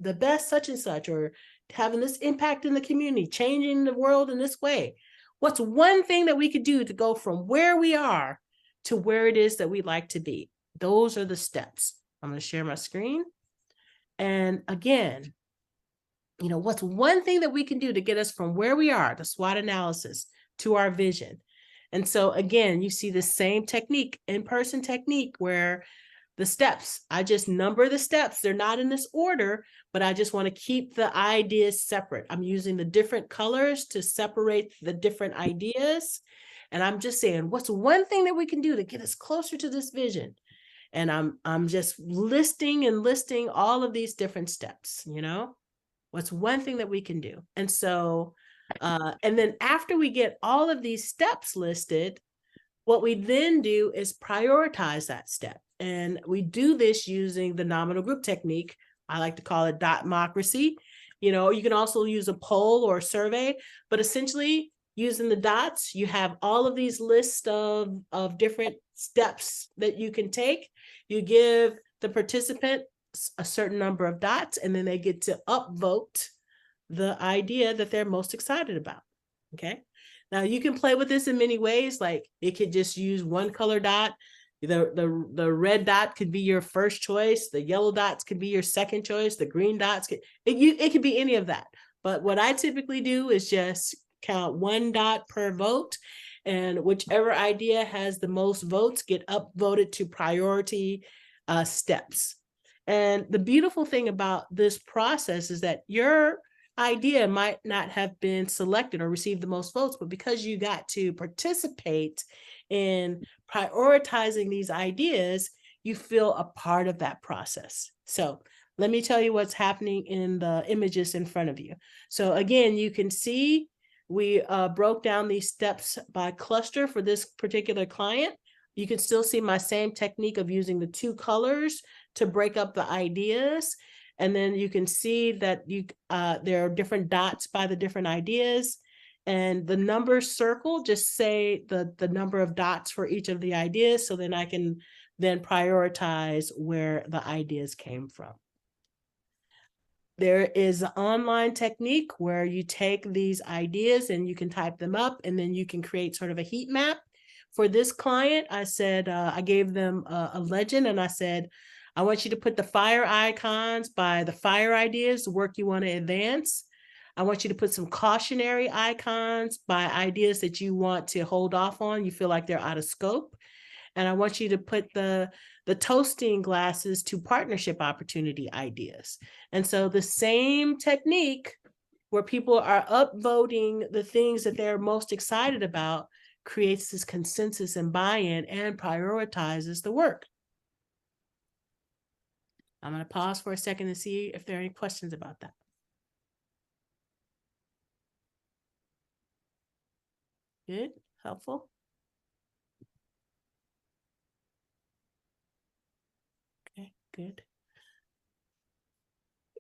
the best such and such, or having this impact in the community, changing the world in this way. What's one thing that we could do to go from where we are to where it is that we'd like to be? Those are the steps. I'm going to share my screen. And again, what's one thing that we can do to get us from where we are, the SWOT analysis, to our vision? And so again, you see the same technique, in-person technique, where the steps, I just number the steps. They're not in this order, but I just want to keep the ideas separate. I'm using the different colors to separate the different ideas. And I'm just saying, what's one thing that we can do to get us closer to this vision? And I'm just listing all of these different steps, what's one thing that we can do? And so, and then after we get all of these steps listed, what we then do is prioritize that step. And we do this using the nominal group technique. I like to call it dotmocracy. You can also use a poll or a survey, but essentially using the dots, you have all of these lists of different steps that you can take. You give the participant a certain number of dots, and then they get to upvote the idea that they're most excited about. Okay. Now you can play with this in many ways. Like, it could just use one color dot. The red dot could be your first choice. The yellow dots could be your second choice. The green dots it could be any of that. But what I typically do is just count one dot per vote, and whichever idea has the most votes get upvoted to priority steps. And the beautiful thing about this process is that your idea might not have been selected or received the most votes, but because you got to participate in prioritizing these ideas, you feel a part of that process. So let me tell you what's happening in the images in front of you. So again, you can see we broke down these steps by cluster for this particular client. You can still see my same technique of using the two colors to break up the ideas. And then you can see that there are different dots by the different ideas. And the numbers circle just say the number of dots for each of the ideas. So then I can then prioritize where the ideas came from. There is an online technique where you take these ideas and you can type them up, and then you can create sort of a heat map. For this client, I said, I gave them a legend, and I said, I want you to put the fire icons by the fire ideas, the work you want to advance. I want you to put some cautionary icons by ideas that you want to hold off on, you feel like they're out of scope. And I want you to put the toasting glasses to partnership opportunity ideas. And so the same technique where people are upvoting the things that they're most excited about creates this consensus and buy-in and prioritizes the work. I'm going to pause for a second to see if there are any questions about that. Good, helpful. Okay, good.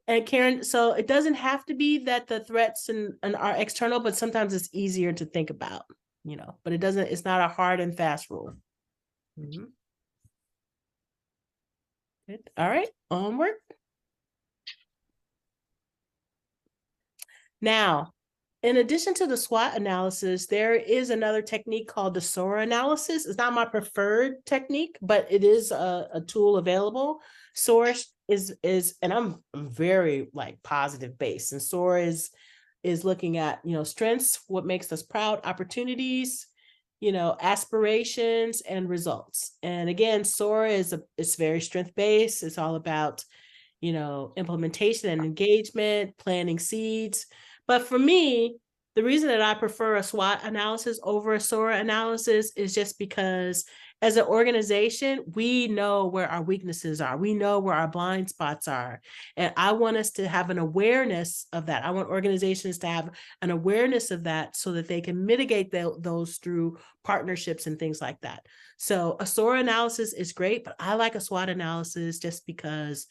And Karen, so it doesn't have to be that the threats and are external, but sometimes it's easier to think about, but it's not a hard and fast rule. Mm-hmm. Good. All right, onward. Now, in addition to the SWOT analysis, there is another technique called the SOAR analysis. It's not my preferred technique, but it is a tool available. SOAR is, and I'm very like positive based, and SOAR is looking at, strengths, what makes us proud, opportunities, aspirations and results. And again, SOAR it's very strength based. It's all about, implementation and engagement, planting seeds. But for me, the reason that I prefer a SWOT analysis over a SOAR analysis is just because as an organization, we know where our weaknesses are. We know where our blind spots are. And I want us to have an awareness of that. I want organizations to have an awareness of that so that they can mitigate those through partnerships and things like that. So a SOAR analysis is great, but I like a SWOT analysis just because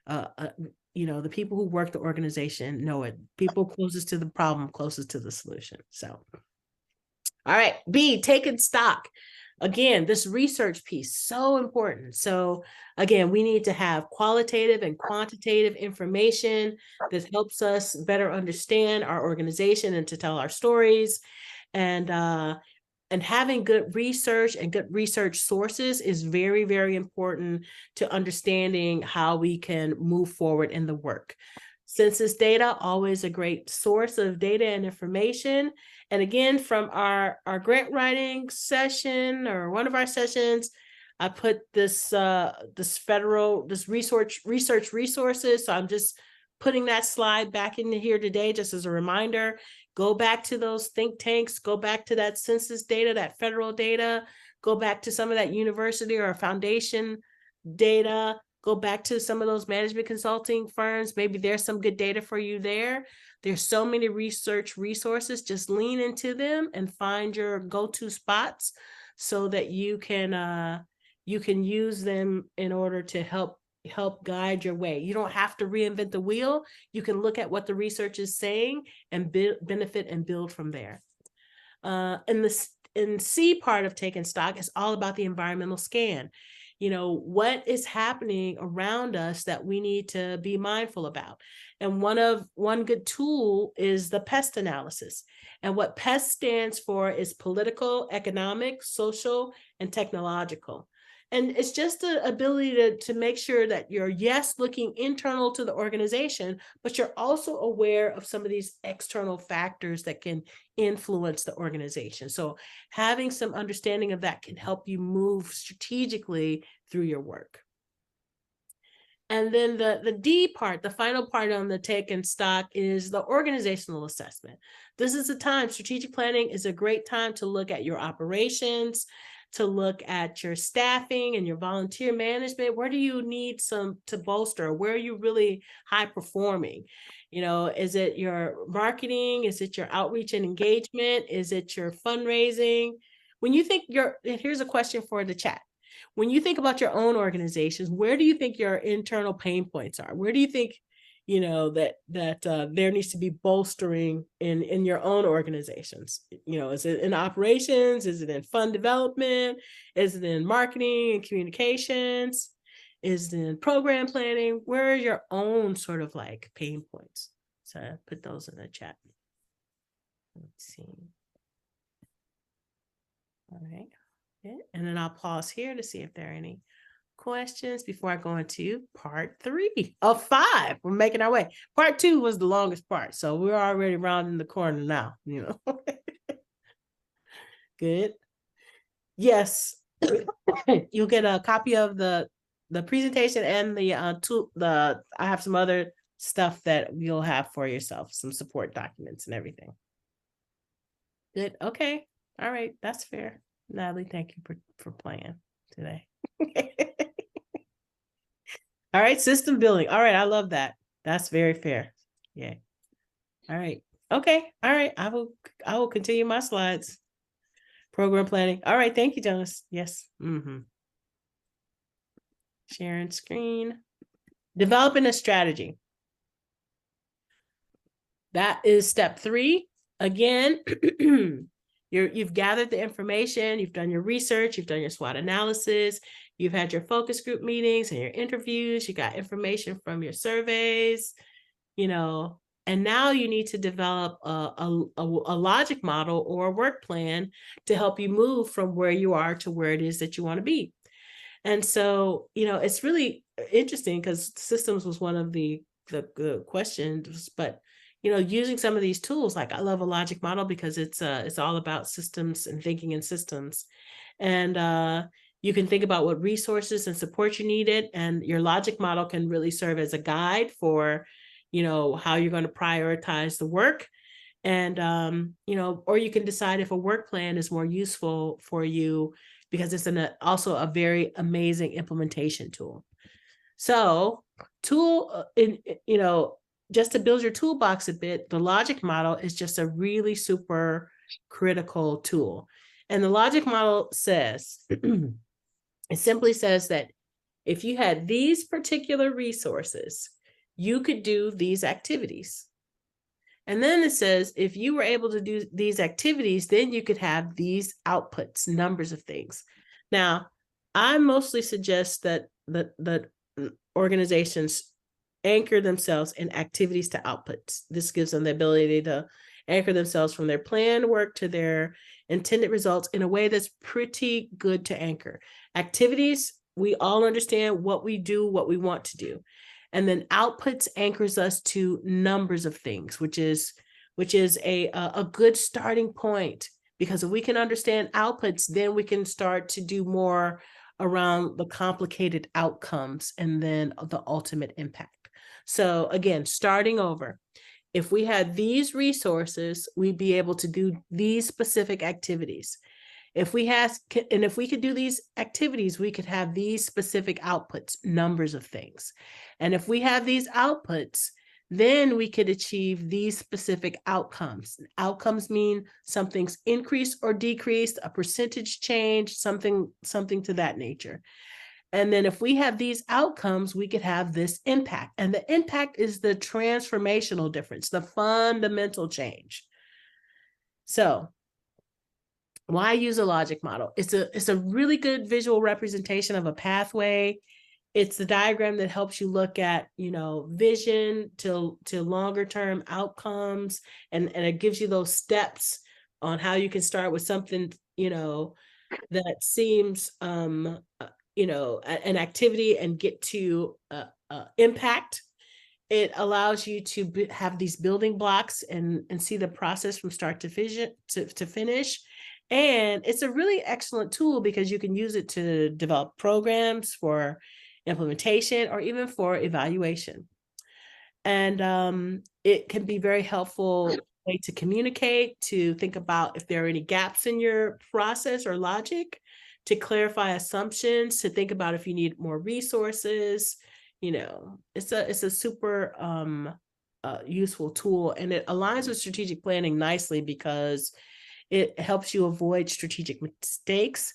the people who work the organization know it. People closest to the problem, closest to the solution. So, all right, B, taking stock. Again, this research piece, so important. So again, we need to have qualitative and quantitative information that helps us better understand our organization and to tell our stories. And having good research and good research sources is very, very important to understanding how we can move forward in the work. Census data, always a great source of data and information. And again, from our grant writing session or one of our sessions, I put this research resources. So I'm just putting that slide back into here today, just as a reminder. Go back to those think tanks, go back to that census data, that federal data, go back to some of that university or foundation data, go back to some of those management consulting firms. Maybe there's some good data for you there. There's so many research resources, just lean into them and find your go-to spots so that you can use them in order to help guide your way. You don't have to reinvent the wheel. You can look at what the research is saying and benefit and build from there. And the C part of taking stock is all about the environmental scan. What is happening around us that we need to be mindful about. And one good tool is the PEST analysis. And what PEST stands for is political, economic, social, and technological. And it's just the ability to make sure that you're, yes, looking internal to the organization, but you're also aware of some of these external factors that can influence the organization. So having some understanding of that can help you move strategically through your work. And then the D part, the final part on the taking stock, is the organizational assessment. This is a time, strategic planning is a great time to look at your operations, to look at your staffing and your volunteer management. Where do you need some to bolster? Where are you really high performing? Is it your marketing? Is it your outreach and engagement? Is it your fundraising? When you think here's a question for the chat. When you think about your own organizations, where do you think your internal pain points are? Where do you think, that there needs to be bolstering in your own organizations? Is it in operations? Is it in fund development? Is it in marketing and communications? Is it in program planning? Where are your own sort of like pain points? So I put those in the chat. Let's see. All right. Okay. And then I'll pause here to see if there are any questions before I go into part 3 of 5. We're making our way. Part 2 was the longest part, so we're already rounding the corner now. Good. Yes, you'll get a copy of the presentation and I have some other stuff that you'll have for yourself, some support documents and everything. Good. Okay. All right. That's fair. Natalie, thank you for playing today. All right, system building. All right, I love that. That's very fair. Yeah. All right. Okay. All right. I will continue my slides. Program planning. All right. Thank you, Jonas. Yes. Sharing screen. Developing a strategy. That is step 3. Again, you've gathered the information, you've done your research, you've done your SWOT analysis, you've had your focus group meetings and your interviews, you got information from your surveys, And now you need to develop a logic model or a work plan to help you move from where you are to where it is that you want to be. And so, it's really interesting because systems was one of the questions, but using some of these tools, like I love a logic model because it's all about systems and thinking in systems. And you can think about what resources and support you needed, and your logic model can really serve as a guide for, how you're going to prioritize the work. And, or you can decide if a work plan is more useful for you because it's also a very amazing implementation tool. So just to build your toolbox a bit, the logic model is just a really super critical tool. And the logic model says, it simply says that if you had these particular resources, you could do these activities. And then it says, if you were able to do these activities, then you could have these outputs, numbers of things. Now, I mostly suggest that organizations anchor themselves in activities to outputs. This gives them the ability to anchor themselves from their planned work to their intended results in a way that's pretty good to anchor. Activities, we all understand what we do, what we want to do. And then outputs anchors us to numbers of things, which is a good starting point, because if we can understand outputs, then we can start to do more around the complicated outcomes and then the ultimate impact. So again, starting over, if we had these resources, we'd be able to do these specific activities. If we could do these activities, we could have these specific outputs, numbers of things. And if we have these outputs, then we could achieve these specific outcomes. Outcomes mean something's increased or decreased, a percentage change, something to that nature. And then if we have these outcomes, we could have this impact. And the impact is the transformational difference, the fundamental change. So why use a logic model? It's a really good visual representation of a pathway. It's the diagram that helps you look at, vision to longer term outcomes. And it gives you those steps on how you can start with something, that seems, an activity and get to impact. It allows you to have these building blocks and see the process from start to finish. And it's a really excellent tool because you can use it to develop programs for implementation or even for evaluation. And it can be very helpful way to communicate, to think about if there are any gaps in your process or logic, to clarify assumptions, to think about if you need more resources. It's a super useful tool, and it aligns with strategic planning nicely because it helps you avoid strategic mistakes.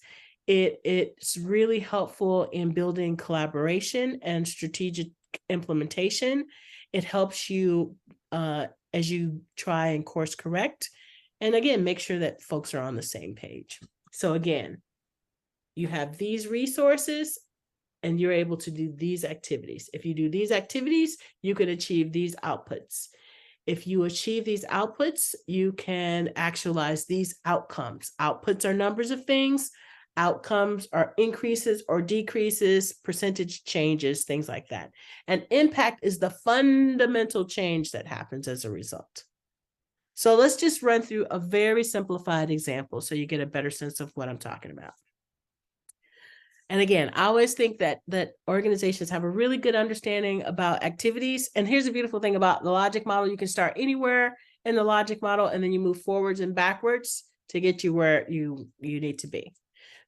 It's really helpful in building collaboration and strategic implementation. It helps you as you try and course correct. And again, make sure that folks are on the same page. So again, you have these resources and you're able to do these activities. If you do these activities, you can achieve these outputs. If you achieve these outputs, you can actualize these outcomes. Outputs are numbers of things. Outcomes are increases or decreases, percentage changes, things like that. And impact is the fundamental change that happens as a result. So let's just run through a very simplified example so you get a better sense of what I'm talking about. And again, I always think that organizations have a really good understanding about activities. And here's the beautiful thing about the logic model. You can start anywhere in the logic model, and then you move forwards and backwards to get you where you need to be.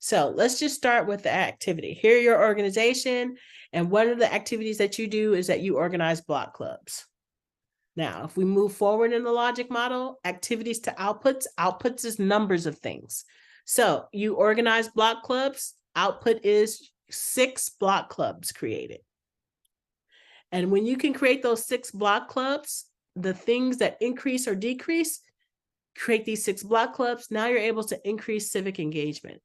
So let's just start with the activity. Here, your organization, and one of the activities that you do is that you organize block clubs. Now, if we move forward in the logic model, activities to outputs, outputs is numbers of things. So you organize block clubs, output is 6 block clubs created. And when you can create those 6 block clubs, the things that increase or decrease, create these 6 block clubs. Now you're able to increase civic engagement.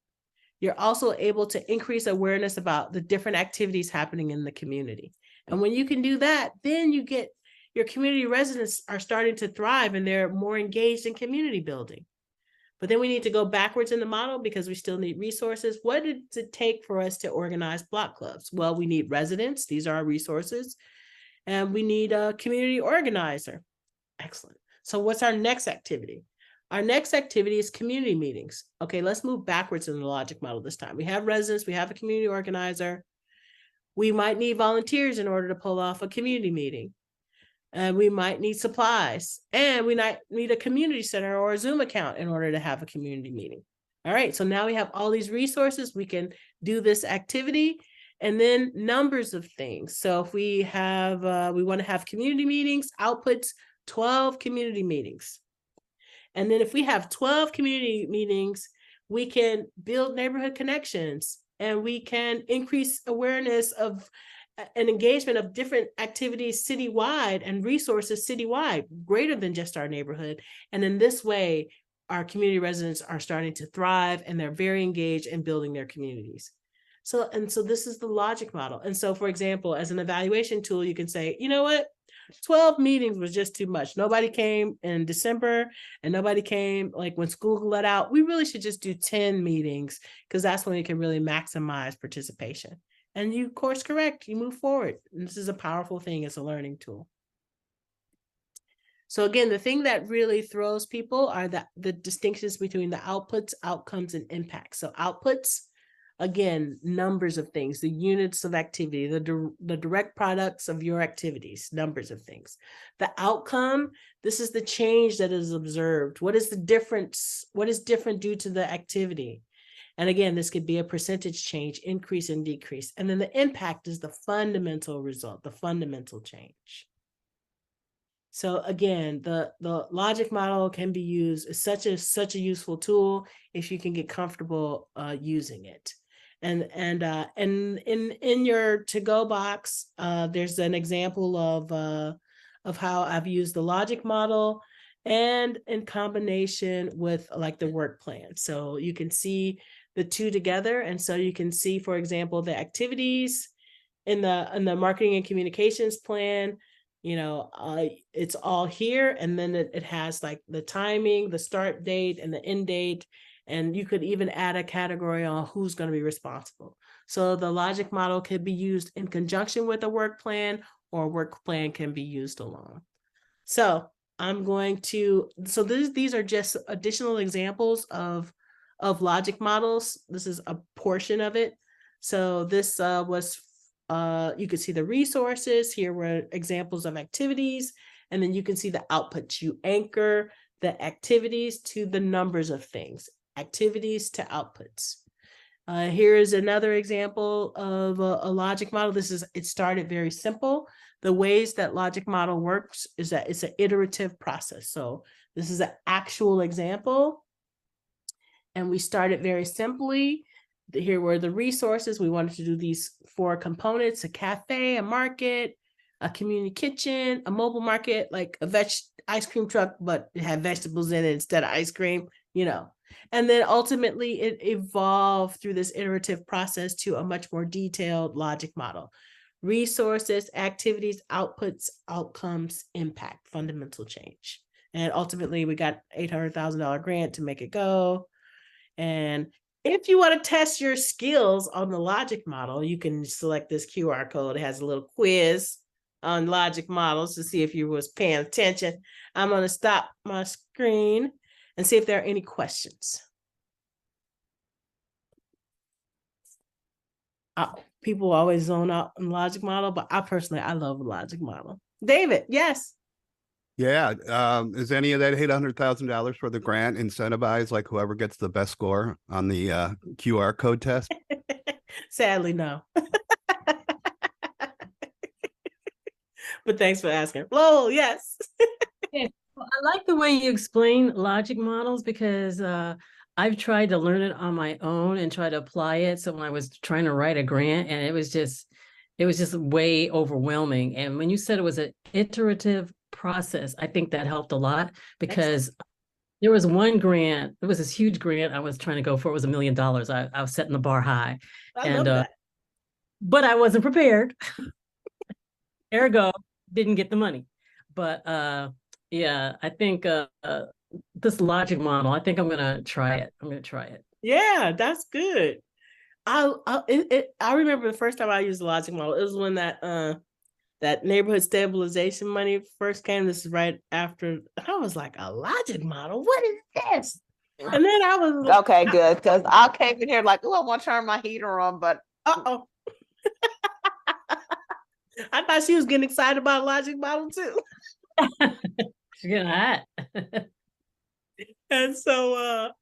You're also able to increase awareness about the different activities happening in the community. And when you can do that, then you get your community residents are starting to thrive and they're more engaged in community building. But then we need to go backwards in the model because we still need resources. What does it take for us to organize block clubs? Well, we need residents. These are our resources. And we need a community organizer. Excellent. So what's our next activity? Our next activity is community meetings. Okay, let's move backwards in the logic model this time. We have residents, we have a community organizer. We might need volunteers in order to pull off a community meeting. And we might need supplies. And we might need a community center or a Zoom account in order to have a community meeting. All right, so now we have all these resources. We can do this activity. And then numbers of things. So if we have, we want to have community meetings, outputs, 12 community meetings. And then if we have 12 community meetings, we can build neighborhood connections and we can increase awareness of and engagement of different activities citywide and resources citywide, greater than just our neighborhood. And in this way, our community residents are starting to thrive and they're very engaged in building their communities. So this is the logic model. And so, for example, as an evaluation tool, you can say, you know what? 12 meetings was just too much. Nobody came in December and nobody came like when school let out. We really should just do 10 meetings because that's when we can really maximize participation. And you course correct, you move forward. And this is a powerful thing as a learning tool. So again, the thing that really throws people are the distinctions between the outputs, outcomes, and impacts. So outputs, again, numbers of things, the units of activity, the direct products of your activities, numbers of things. The outcome, this is the change that is observed. What is the difference? What is different due to the activity? And again, this could be a percentage change, increase and decrease. And then the impact is the fundamental result, the fundamental change. So again, the logic model can be used as such a useful tool if you can get comfortable using it. And in your to-go box, there's an example of how I've used the logic model and in combination with like the work plan. So you can see the two together. And so you can see, for example, the activities in the marketing and communications plan, you know, it's all here. And then it has like the timing, the start date and the end date. And you could even add a category on who's going to be responsible. So the logic model could be used in conjunction with a work plan, or a work plan can be used alone. So I'm going to, so these are just additional examples of logic models. This is a portion of it. So this was, you could see the resources. Here were examples of activities, and then you can see the outputs. You anchor the activities to the numbers of things, activities to outputs. Here is another example of a logic model. It started very simple. The ways that logic model works is that it's an iterative process. So this is an actual example. And we started very simply. Here were the resources. We wanted to do these 4 components: a cafe, a market, a community kitchen, a mobile market, like a ice cream truck, but it had vegetables in it instead of ice cream, you know. And then ultimately it evolved through this iterative process to a much more detailed logic model. Resources, activities, outputs, outcomes, impact, fundamental change. And ultimately we got $800,000 grant to make it go. And if you want to test your skills on the logic model, you can select this QR code. It has a little quiz on logic models to see if you was paying attention. I'm going to stop my screen and see if there are any questions. People always zone out in logic model, but I love logic model. David, yes. Yeah. Is any of that $800,000 for the grant incentivized, like whoever gets the best score on the QR code test? Sadly, no. But thanks for asking. Lowell, yes. Yeah. Well, I like the way you explain logic models because I've tried to learn it on my own and try to apply it. So when I was trying to write a grant, and it was just way overwhelming. And when you said it was an iterative process, I think that helped a lot because there was one grant, it was this huge grant I was trying to go for. It was $1 million. I was setting the bar high. I love that. But I wasn't prepared. Ergo, didn't get the money. But yeah, I think this logic model, I think I'm gonna try it. I'm gonna try it. Yeah, that's good. I remember the first time I used the logic model. It was when that neighborhood stabilization money first came. This is right after. I was like, a logic model? What is this? And then I was Okay, good. Because I came in here like, oh, I want to turn my heater on, but uh-oh. I thought she was getting excited about a logic model too. She's getting hot. And so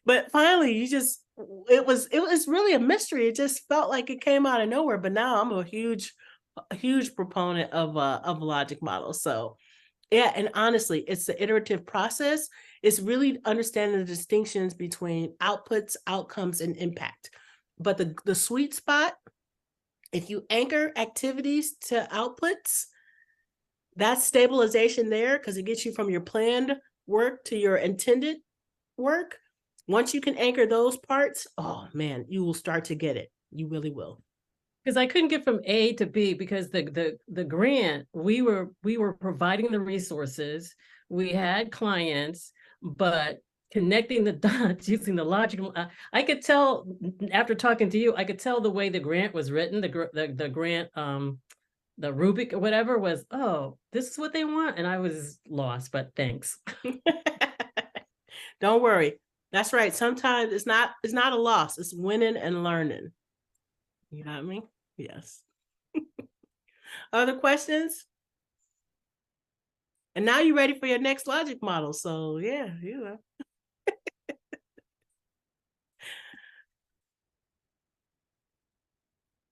but finally it was really a mystery. It just felt like it came out of nowhere. But now I'm a huge proponent of logic models. So yeah, and honestly, it's the iterative process. It's really understanding the distinctions between outputs, outcomes, and impact. But the sweet spot, if you anchor activities to outputs, that's stabilization there, because it gets you from your planned work to your intended work. Once you can anchor those parts, oh man, you will start to get it. You really will. Because I couldn't get from A to B because the grant, we were providing the resources, we had clients, but connecting the dots using the logical, I could tell after talking to you, I could tell the way the grant was written, the grant, the rubric or whatever was, oh, this is what they want, and I was lost. But thanks. Don't worry. That's right. Sometimes it's not a loss. It's winning and learning. You know what I mean? Yes. Other questions? And now you're ready for your next logic model. So yeah, you know.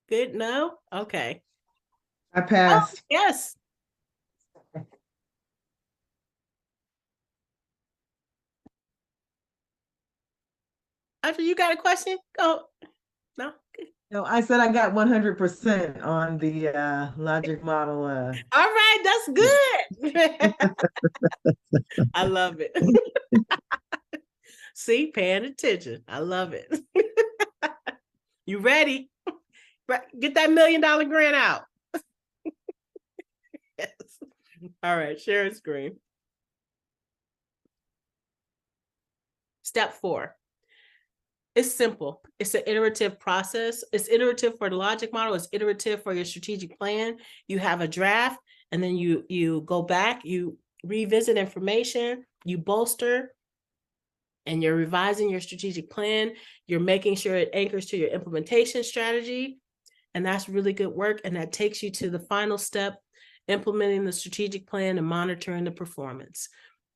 Good. No? Okay. I passed. Oh, yes. After you got a question? Oh, no. No, I said I got 100% on the logic model. All right, that's good. I love it. See, paying attention. I love it. You ready? Get that $1 million grant out. Yes. All right, share screen. Step 4. It's simple. It's an iterative process. It's iterative for the logic model. It's iterative for your strategic plan. You have a draft, and then you go back, you revisit information, you bolster, and you're revising your strategic plan. You're making sure it anchors to your implementation strategy. And that's really good work. And that takes you to the final step, implementing the strategic plan and monitoring the performance.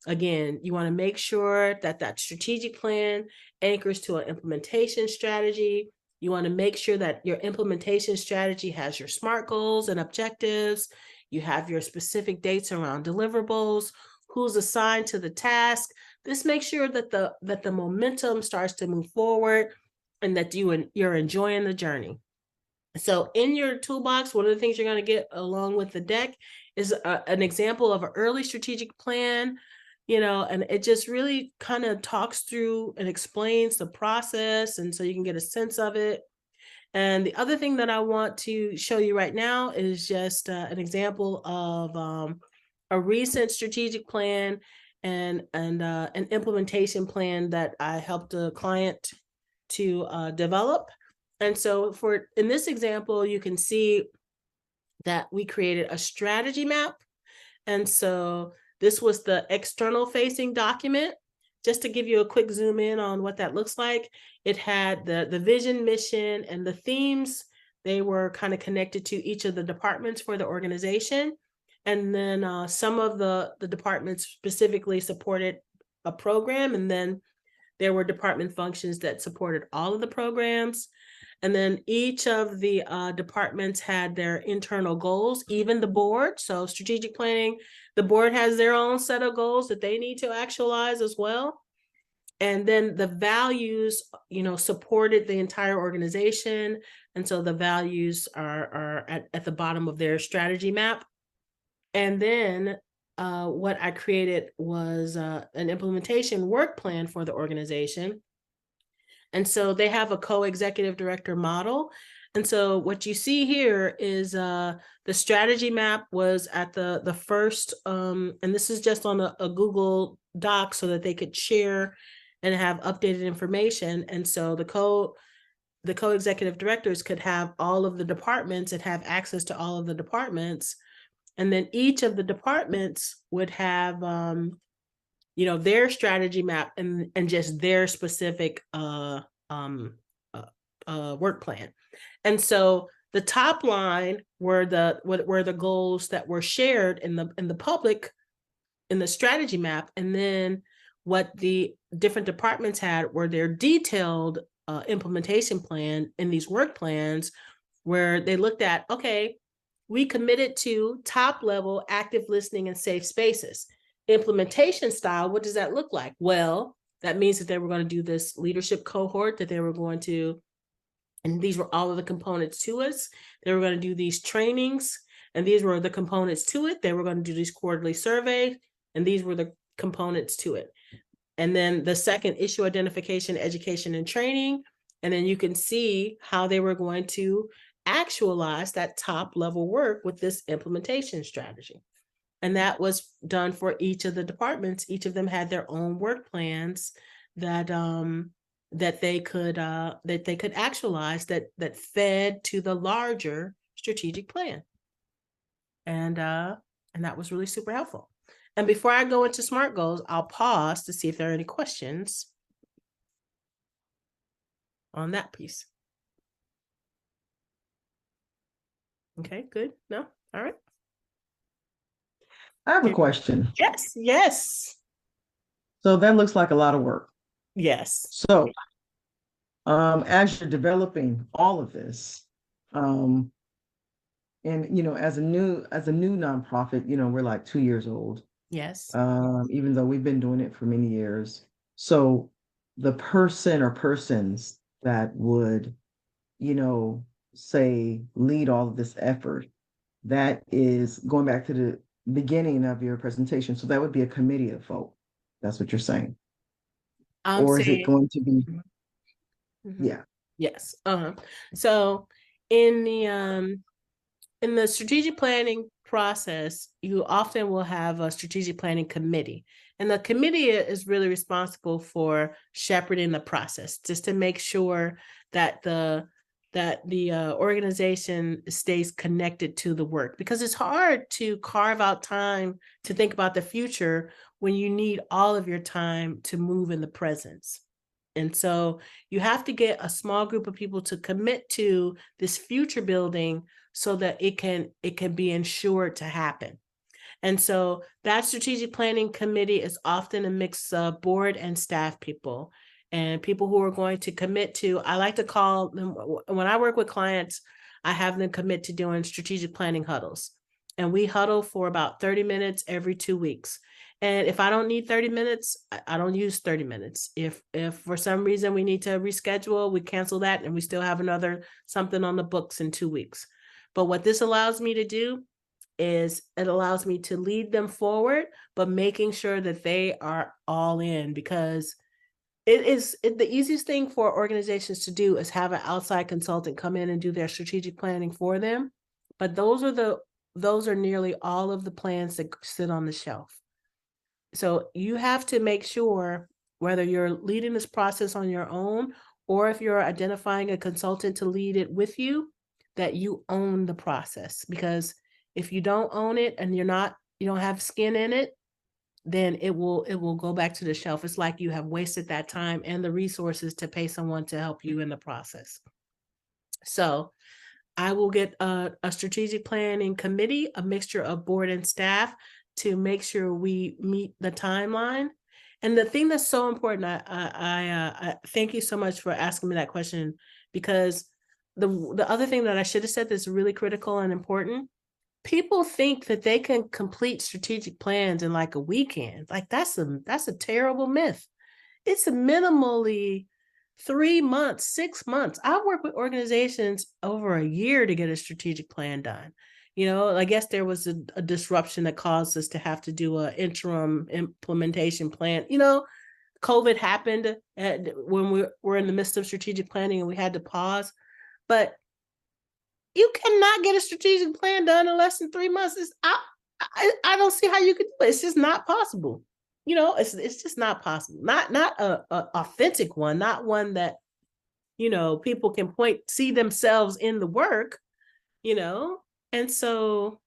Again, you want to make sure that that strategic plan anchors to an implementation strategy. You want to make sure that your implementation strategy has your SMART goals and objectives. You have your specific dates around deliverables, who's assigned to the task. This makes sure that the momentum starts to move forward and that you're enjoying the journey. So in your toolbox, one of the things you're going to get along with the deck is an example of an early strategic plan, you know, and it just really kind of talks through and explains the process. And so you can get a sense of it. And the other thing that I want to show you right now is just an example of a recent strategic plan and an implementation plan that I helped a client to develop. And so in this example, you can see that we created a strategy map. And so this was the external facing document. Just to give you a quick zoom in on what that looks like, it had the vision, mission, and the themes. They were kind of connected to each of the departments for the organization. And then some of the departments specifically supported a program. And then there were department functions that supported all of the programs. And then each of the departments had their internal goals, even the board. So strategic planning, the board has their own set of goals that they need to actualize as well. And then the values, you know, supported the entire organization. And so the values are at the bottom of their strategy map. And then what I created was an implementation work plan for the organization. And so they have a co-executive director model. And so what you see here is the strategy map was at the first, and this is just on a Google Doc so that they could share and have updated information. And so the co-executive directors could have all of the departments and have access to all of the departments. And then each of the departments would have, their strategy map and just their specific work plan. And so the top line were the goals that were shared in the public in the strategy map, and then what the different departments had were their detailed implementation plan in these work plans, where they looked at, okay, we committed to top level active listening and safe spaces. Implementation style, what does that look like? Well, that means that they were going to do this leadership cohort, that they were going to, and these were all of the components to us. They were going to do these trainings, and these were the components to it. They were going to do these quarterly surveys, and these were the components to it. And then the second, issue identification, education, and training. And then you can see how they were going to actualize that top level work with this implementation strategy. And that was done for each of the departments. Each of them had their own work plans that they could actualize that fed to the larger strategic plan. And that was really super helpful. And before I go into SMART goals, I'll pause to see if there are any questions on that piece. Okay, good. No? All right. I have a question. Yes. So that looks like a lot of work. Yes. So, as you're developing all of this, and as a new nonprofit, we're like 2 years old. Yes. Even though we've been doing it for many years. So the person or persons that would, say lead all of this effort, that is going back to the beginning of your presentation. So that would be a committee of folk. That's what you're saying. Or is it going to be? Yeah. Yes. So in the strategic planning process, you often will have a strategic planning committee. And the committee is really responsible for shepherding the process, just to make sure that the organization stays connected to the work, because it's hard to carve out time to think about the future when you need all of your time to move in the presence. And so you have to get a small group of people to commit to this future building so that it can be ensured to happen. And so that strategic planning committee is often a mix of board and staff people, and people who are going to commit to, I like to call them, when I work with clients, I have them commit to doing strategic planning huddles. And we huddle for about 30 minutes every 2 weeks. And if I don't need 30 minutes, I don't use 30 minutes. If for some reason we need to reschedule, we cancel that and we still have another something on the books in 2 weeks. But what this allows me to do is it allows me to lead them forward, but making sure that they are all in, because the easiest thing for organizations to do is have an outside consultant come in and do their strategic planning for them. But those are nearly all of the plans that sit on the shelf. So you have to make sure, whether you're leading this process on your own or if you're identifying a consultant to lead it with you, that you own the process. Because if you don't own it and you don't have skin in it, then it will go back to the shelf. It's like you have wasted that time and the resources to pay someone to help you in the process. So I will get a strategic planning committee, a mixture of board and staff, to make sure we meet the timeline. And the thing that's so important, I thank you so much for asking me that question, because the other thing that I should have said that's really critical and important, people think that they can complete strategic plans in like a weekend. Like that's a terrible myth. It's a minimally 3 months, 6 months. I work with organizations over a year to get a strategic plan done. I guess there was a disruption that caused us to have to do an interim implementation plan. COVID happened when we were in the midst of strategic planning and we had to pause. But You cannot get a strategic plan done in less than 3 months. I don't see how you could do it. It's just not possible. It's just not possible. Not a authentic one, not one that, people can see themselves in the work, and so,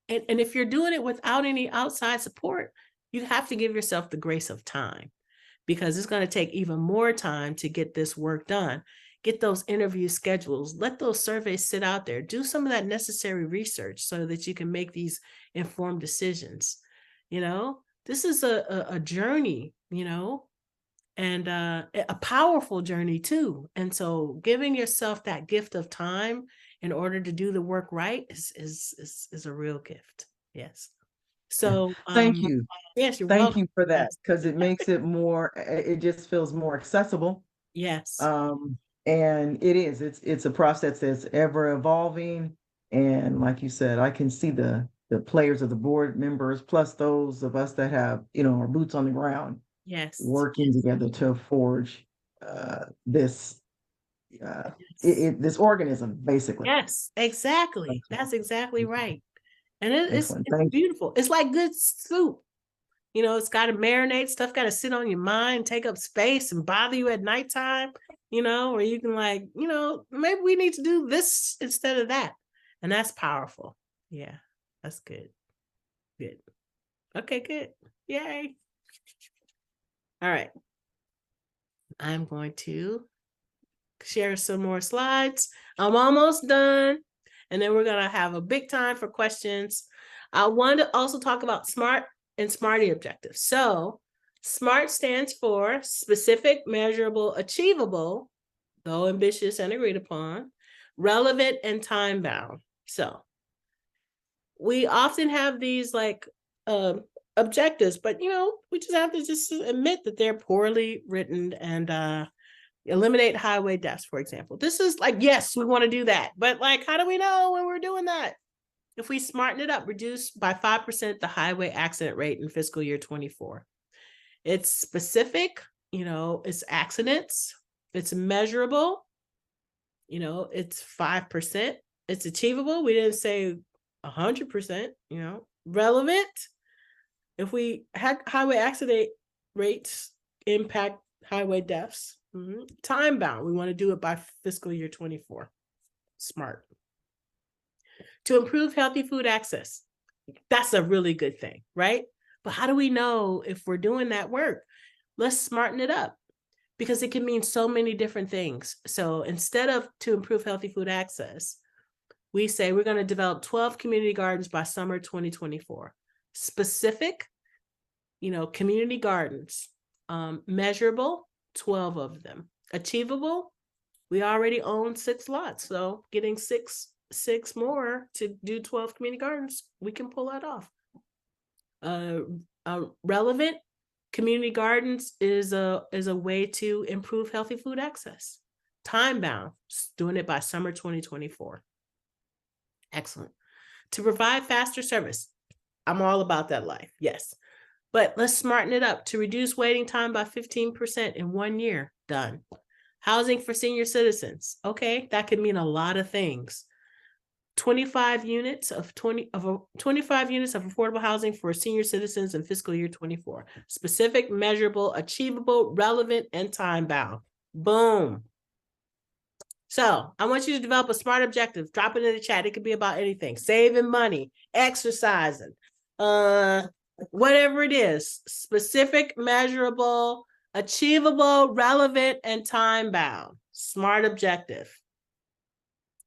and if you're doing it without any outside support, you have to give yourself the grace of time, because it's going to take even more time to get this work done. Get those interview schedules, let those surveys sit out there, do some of that necessary research so that you can make these informed decisions. This is a journey, and a powerful journey too. And so giving yourself that gift of time in order to do the work right is a real gift. Yes. So Thank you. Yes, you're Thank welcome. you for that, Yes. because it makes it more, it just feels more accessible. Yes. And it's a process that's ever evolving. And like you said, I can see the players of the board members, plus those of us that have, our boots on the ground, Yes. working together to forge this this organism, basically. Yes, exactly. Excellent. That's exactly right. And it's Excellent. Thank you. beautiful. It's like good soup. It's got to marinate, stuff got to sit on your mind, take up space and bother you at nighttime, or you can maybe we need to do this instead of that. And that's powerful. Yeah, that's good. Good. Okay, good. Yay. All right. I'm going to share some more slides. I'm almost done. And then we're going to have a big time for questions. I want to also talk about SMART and SMARTY objectives. So SMART stands for specific, measurable, achievable, though ambitious and agreed upon, relevant, and time bound. So we often have these objectives, but we just have to just admit that they're poorly written. And eliminate highway deaths, for example. This is yes, we want to do that, but how do we know when we're doing that? If we smarten it up, reduce by 5% the highway accident rate in fiscal year 24. It's specific, it's accidents, it's measurable, it's 5%, it's achievable. We didn't say 100%, relevant. If we had highway accident rates impact highway deaths, time bound, we want to do it by fiscal year 24. SMART. To improve healthy food access. That's a really good thing, right? But how do we know if we're doing that work? Let's smarten it up, because it can mean so many different things. So instead of to improve healthy food access, we say we're going to develop 12 community gardens by summer 2024. Specific, community gardens, measurable, 12 of them. Achievable, we already own 6 lots, so getting six more to do 12 community gardens, we can pull that off. Relevant, community gardens is a way to improve healthy food access. Time bound, doing it by summer 2024. Excellent. To provide faster service, I'm all about that life, yes. But let's smarten it up. To reduce waiting time by 15% in 1 year, done. Housing for senior citizens, okay, that could mean a lot of things. 25 units of affordable housing for senior citizens in fiscal year 24. Specific, measurable, achievable, relevant, and time bound. Boom. So I want you to develop a SMART objective. Drop it in the chat. It could be about anything. Saving money, exercising, whatever it is. Specific, measurable, achievable, relevant, and time bound. SMART objective.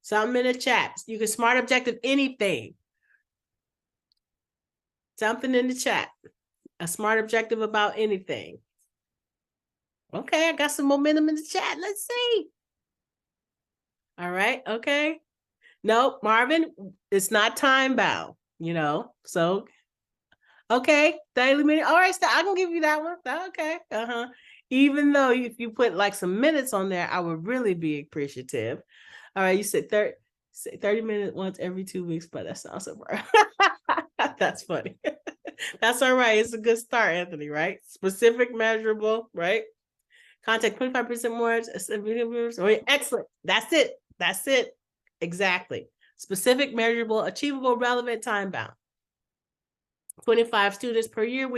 Something in the chat. You can SMART objective anything. Something in the chat. A SMART objective about anything. Okay, I got some momentum in the chat. Let's see. All right, okay. Nope, Marvin, it's not time bound, so okay, daily minute. All right, so I can give you that one. Okay, even though if you put some minutes on there, I would really be appreciative. All right, you said 30 minutes once every 2 weeks, but that sounds so right. That's funny. That's all right. It's a good start, Anthony, right? Specific, measurable, right? Contact 25% more. Excellent. That's it. exactly. Specific, measurable, achievable, relevant, time bound. 25 students per year.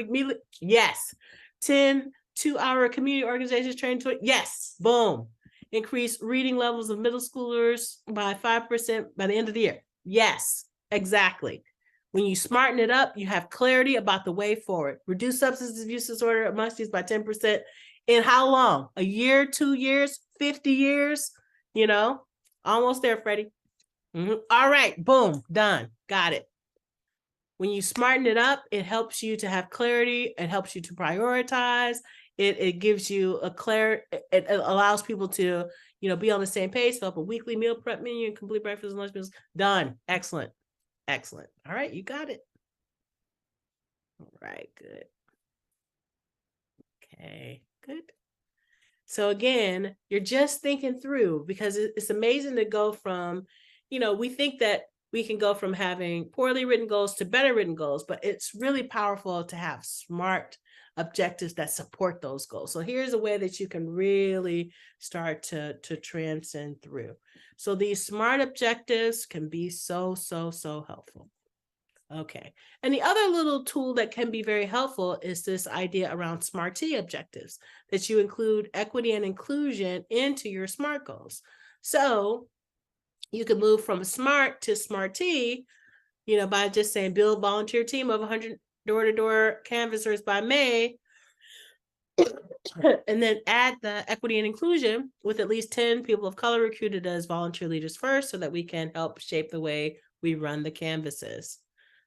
Yes. 10 2-hour community organizations training. Yes. Boom. Increase reading levels of middle schoolers by 5% by the end of the year. Yes, exactly. When you smarten it up, you have clarity about the way forward. Reduce substance abuse disorder amongst these by 10%. In how long? A year, 2 years, 50 years? You know, almost there, Freddie. All right, boom, done. Got it. When you smarten it up, it helps you to have clarity. It helps you to prioritize. It gives you it allows people to, be on the same page, fill up a weekly meal prep menu and complete breakfast and lunch meals. Done. Excellent. Excellent. All right, you got it. All right, good. Okay, good. So again, you're just thinking through, because it's amazing to go from, we think that we can go from having poorly written goals to better written goals, but it's really powerful to have smart objectives that support those goals. So here's a way that you can really start to transcend through. So these SMART objectives can be so helpful. Okay. And the other little tool that can be very helpful is this idea around SMART-T objectives, that you include equity and inclusion into your SMART goals. So you can move from SMART to SMART-T, by just saying build volunteer team of 100 door-to-door canvassers by May, and then add the equity and inclusion with at least 10 people of color recruited as volunteer leaders first, so that we can help shape the way we run the canvases.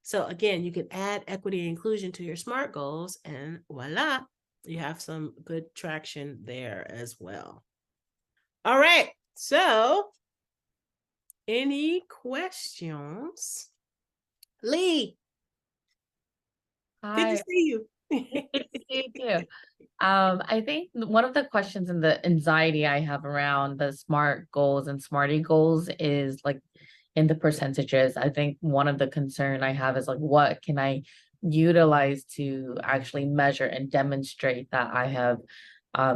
So again, you can add equity and inclusion to your SMART goals, and voila, you have some good traction there as well. All right, so any questions? Lee. Hi. Good to see you. Good to see you too. I think one of the questions and the anxiety I have around the SMART goals and SMART-Y goals is like in the percentages. I think one of the concern I have is like, what can I utilize to actually measure and demonstrate that I have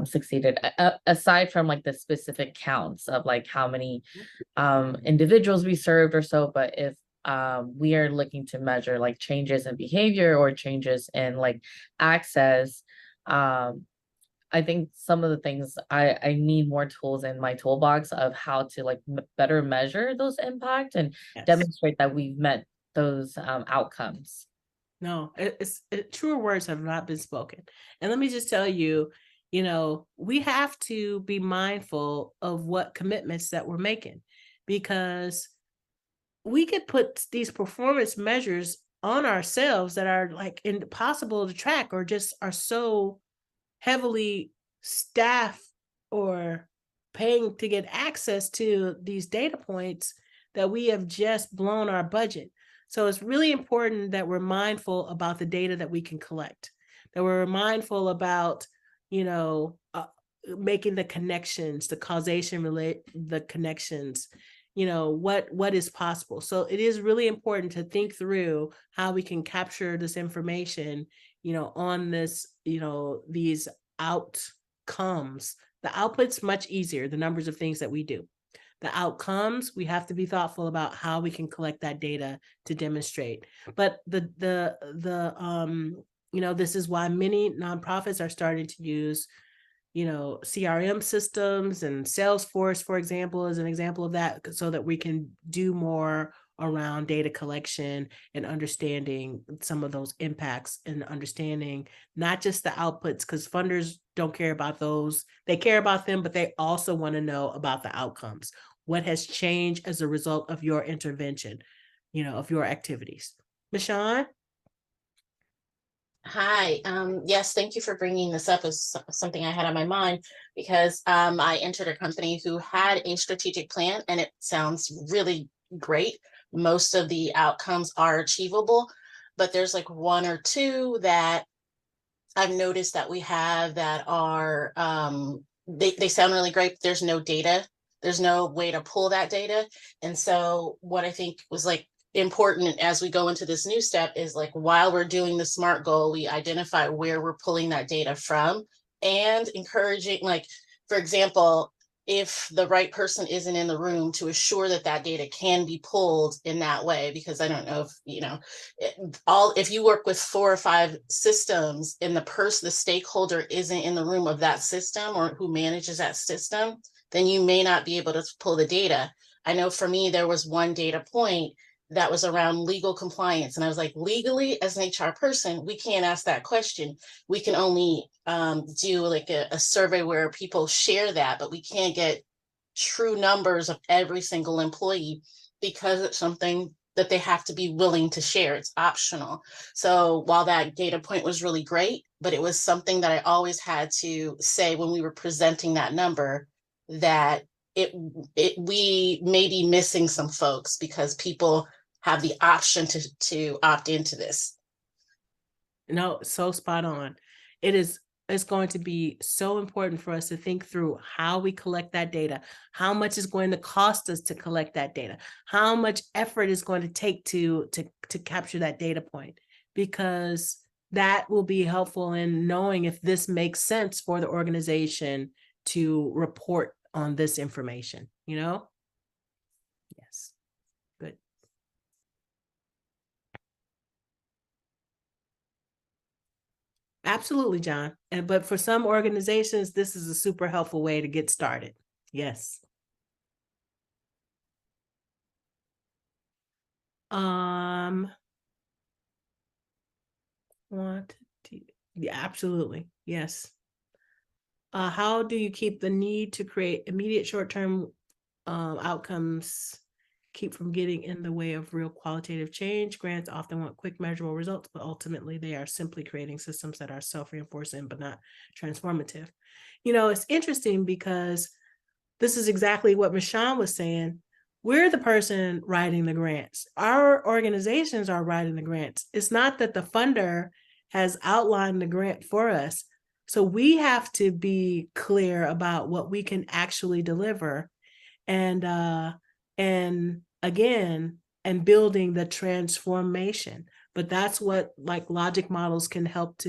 succeeded, aside from like the specific counts of like how many individuals we served or so, but if we are looking to measure like changes in behavior or changes in like access, I think some of the things I need more tools in my toolbox of how to like better measure those impact and demonstrate that we've met those outcomes. No, truer words have not been spoken. And let me just tell you, we have to be mindful of what commitments that we're making, because we could put these performance measures on ourselves that are like impossible to track, or just are so heavily staffed or paying to get access to these data points that we have just blown our budget. So it's really important that we're mindful about the data that we can collect, that we're mindful about, making the connections, the causation, the connections, what is possible. So it is really important to think through how we can capture this information, on this, these outcomes. The output's much easier, the numbers of things that we do. The outcomes, we have to be thoughtful about how we can collect that data to demonstrate. But this is why many nonprofits are starting to use, CRM systems, and Salesforce, for example, is an example of that, so that we can do more around data collection and understanding some of those impacts, and understanding not just the outputs, because funders don't care about those. They care about them, but they also want to know about the outcomes. What has changed as a result of your intervention, of your activities. Michonne? Hi. Yes, thank you for bringing this up as something I had on my mind, because I entered a company who had a strategic plan, and it sounds really great. Most of the outcomes are achievable, but there's like one or two that I've noticed that we have that are, they sound really great, but there's no data. There's no way to pull that data. And so what I think was like important as we go into this new step is like, while we're doing the SMART goal, we identify where we're pulling that data from, and encouraging, like, for example, if the right person isn't in the room to assure that that data can be pulled in that way, because I don't know if, you know, if you work with 4 or 5 systems and the stakeholder isn't in the room of that system or who manages that system, then you may not be able to pull the data. I know for me, there was one data point that was around legal compliance. And I was like, legally, as an HR person, we can't ask that question. We can only do like a survey where people share that, but we can't get true numbers of every single employee because it's something that they have to be willing to share. It's optional. So while that data point was really great, but it was something that I always had to say when we were presenting that number, that we may be missing some folks because people have the option to opt into this. No, so spot on. It's going to be so important for us to think through how we collect that data, how much is going to cost us to collect that data, how much effort is going to take to capture that data point, because that will be helpful in knowing if this makes sense for the organization to report on this information, you know? Yes, good. Absolutely, John. But for some organizations, this is a super helpful way to get started. Yes. Yeah, absolutely. Yes. How do you keep the need to create immediate short-term outcomes keep from getting in the way of real qualitative change? Grants often want quick measurable results, but ultimately they are simply creating systems that are self-reinforcing but not transformative. You know, it's interesting because this is exactly what Michonne was saying. We're the person writing the grants. Our organizations are writing the grants. It's not that the funder has outlined the grant for us. So we have to be clear about what we can actually deliver, and again, and building the transformation. But that's what like logic models can help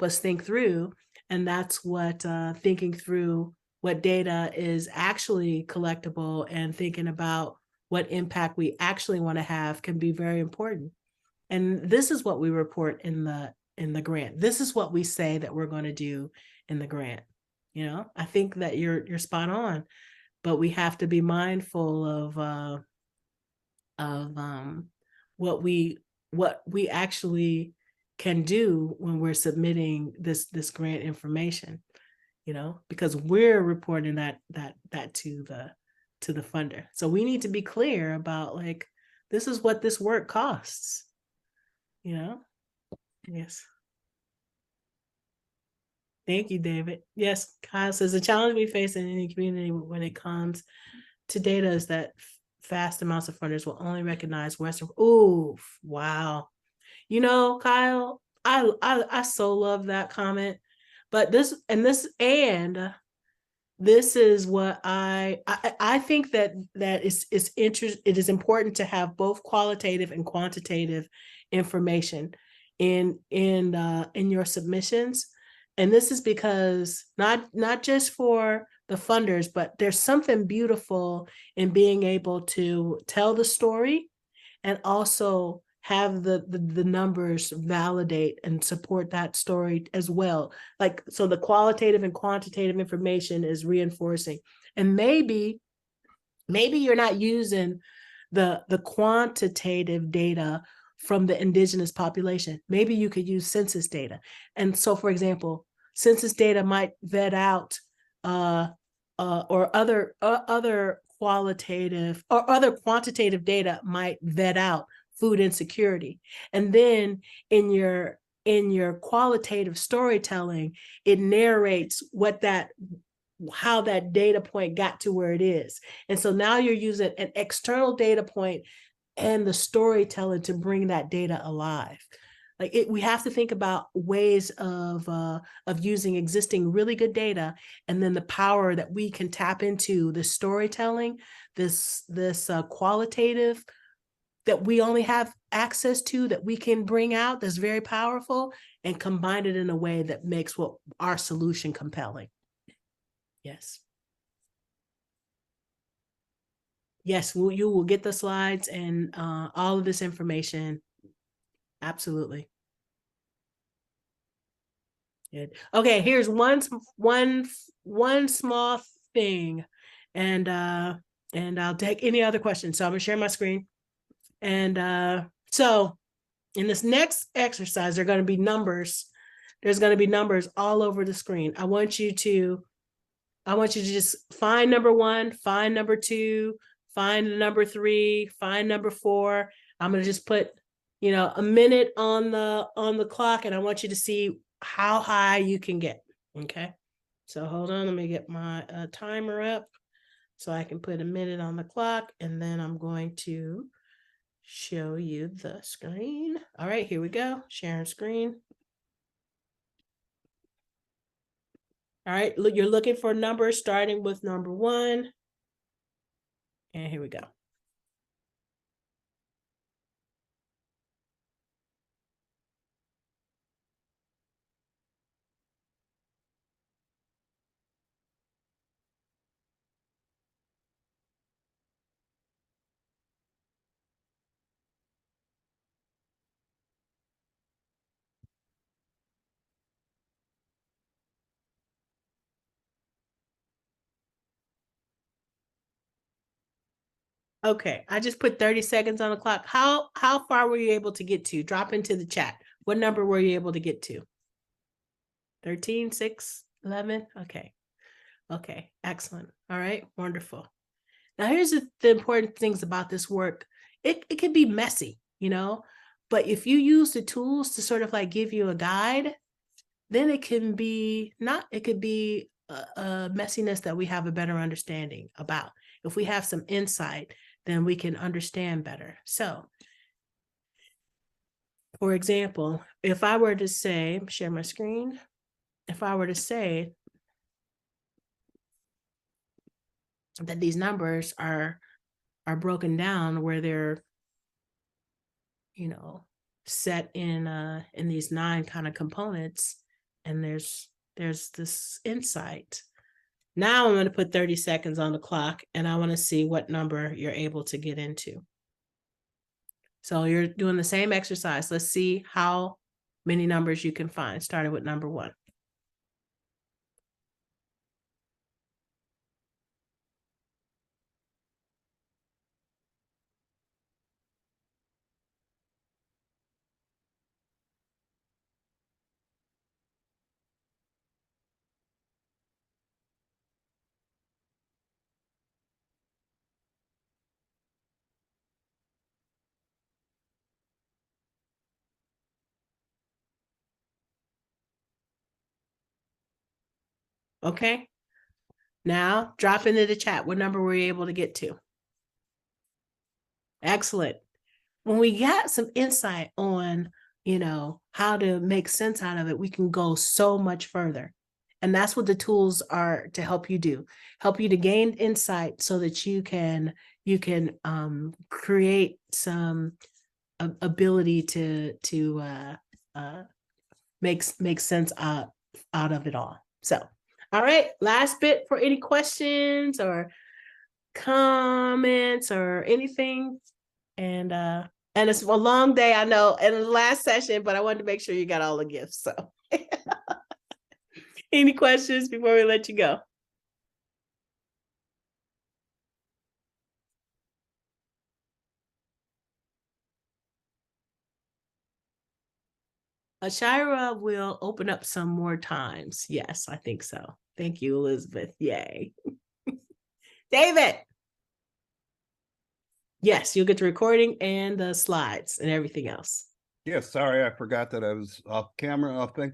us think through. And that's what thinking through what data is actually collectible and thinking about what impact we actually want to have can be very important. And this is what we report in the grant. This is what we say that we're going to do in the grant. You know, I think that you're spot on, but we have to be mindful of what we actually can do when we're submitting this grant information, you know, because we're reporting that to the funder. So we need to be clear about like, this is what this work costs, you know? Yes. Thank you, David. Yes, Kyle says the challenge we face in any community when it comes to data is that vast amounts of funders will only recognize Western. Oh, wow. You know, Kyle, I so love that comment. But this is what I think that it is important to have both qualitative and quantitative information in your submissions. And this is because not just for the funders, but there's something beautiful in being able to tell the story and also have the numbers validate and support that story as well. Like, so the qualitative and quantitative information is reinforcing. And maybe you're not using the quantitative data from the indigenous population. Maybe you could use census data. And so, for example, census data might vet out or other qualitative or other quantitative data might vet out food insecurity. And then in your qualitative storytelling, it narrates how that data point got to where it is. And so now you're using an external data point and the storytelling to bring that data alive. Like we have to think about ways of using existing really good data, and then the power that we can tap into the storytelling, this qualitative that we only have access to, that we can bring out, that's very powerful, and combine it in a way that makes our solution compelling. Yes. Yes, you will get the slides and all of this information. Absolutely. Good. Okay, here's one small thing, and I'll take any other questions. So I'm gonna share my screen, and so in this next exercise, there are going to be numbers. There's going to be numbers all over the screen. I want you to just find number 1, find number 2, find number 3, find number 4. I'm going to just put, a minute on the clock, and I want you to see how high you can get. Okay. So hold on, let me get my timer up so I can put a minute on the clock, and then I'm going to show you the screen. All right, here we go. Sharing screen. All right, look, you're looking for numbers starting with number 1. And here we go. Okay, I just put 30 seconds on the clock. How far were you able to get to? Drop into the chat. What number were you able to get to? 13, 6, 11? Okay. Okay, excellent. All right, wonderful. Now here's the important things about this work. It can be messy, but if you use the tools to sort of like give you a guide, then it could be a messiness that we have a better understanding about. If we have some insight, then we can understand better. So, for example, if I were to say, share my screen, if I were to say that these numbers are broken down where they're, set in these 9 kind of components, and there's this insight. Now I'm going to put 30 seconds on the clock, and I want to see what number you're able to get into. So you're doing the same exercise. Let's see how many numbers you can find, starting with number 1. Okay. Now drop into the chat. What number were you able to get to? Excellent. When we got some insight on, how to make sense out of it, we can go so much further. And that's what the tools are to help you do, help you to gain insight so that you can create some ability to make sense out of it all. So, all right, last bit for any questions or comments or anything. And it's a long day, I know, in the last session, but I wanted to make sure you got all the gifts. So any questions before we let you go? Ashira will open up some more times. Yes, I think so. Thank you, Elizabeth. Yay. David. Yes, you'll get the recording and the slides and everything else. Yes, sorry, I forgot that I was off camera, off thing.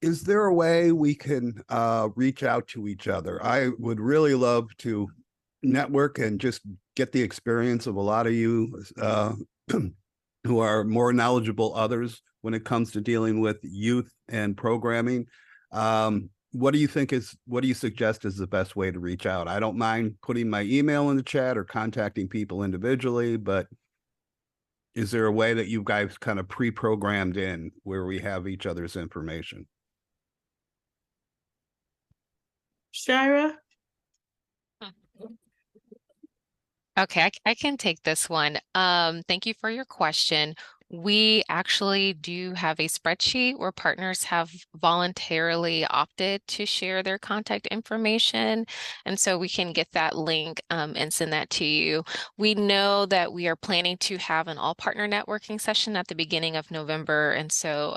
Is there a way we can reach out to each other? I would really love to network and just get the experience of a lot of you who are more knowledgeable others when it comes to dealing with youth and programming. What do you suggest is the best way to reach out? I don't mind putting my email in the chat or contacting people individually, but is there a way that you guys kind of pre-programmed in where we have each other's information? Shira? Okay, I can take this one. Thank you for your question. We actually do have a spreadsheet where partners have voluntarily opted to share their contact information. And so we can get that link and send that to you. We know that we are planning to have an all partner networking session at the beginning of November. And so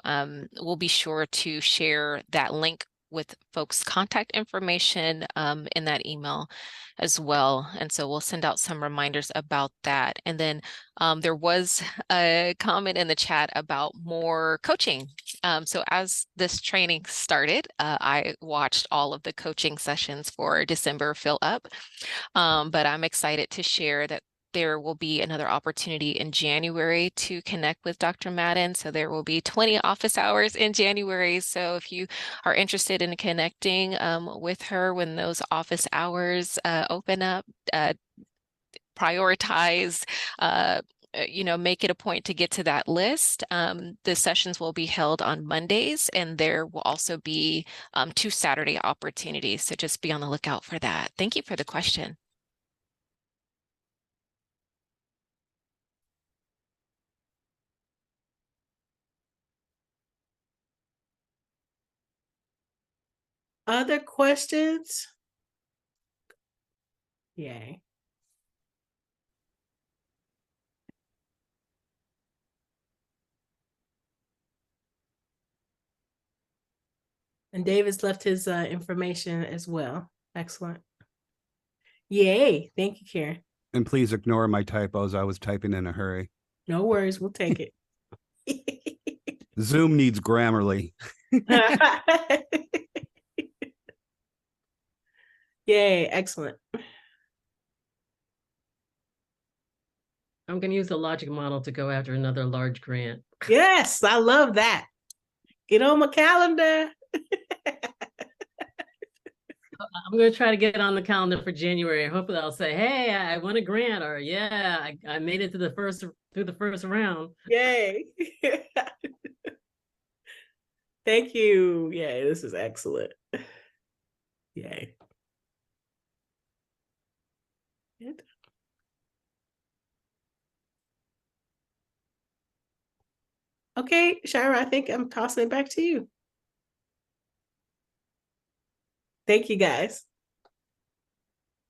we'll be sure to share that link with folks' contact information in that email as well. And so we'll send out some reminders about that. And then there was a comment in the chat about more coaching. So as this training started, I watched all of the coaching sessions for December fill up, but I'm excited to share that there will be another opportunity in January to connect with Dr. Madden. So there will be 20 office hours in January. So if you are interested in connecting with her when those office hours open up, prioritize, make it a point to get to that list. The sessions will be held on Mondays, and there will also be 2 Saturday opportunities. So just be on the lookout for that. Thank you for the question. Other questions? Yay. And David's left his information as well. Excellent. Yay. Thank you, Karen. And please ignore my typos. I was typing in a hurry. No worries. We'll take it. Zoom needs Grammarly. Yay. Excellent. I'm going to use the logic model to go after another large grant. Yes, I love that. Get on my calendar. I'm going to try to get on the calendar for January. Hopefully I'll say, hey, I won a grant, or yeah, I made it to the first round. Yay. Thank you. Yay, this is excellent. Yay. Good. Okay, Shira, I think I'm tossing it back to you. Thank you, guys.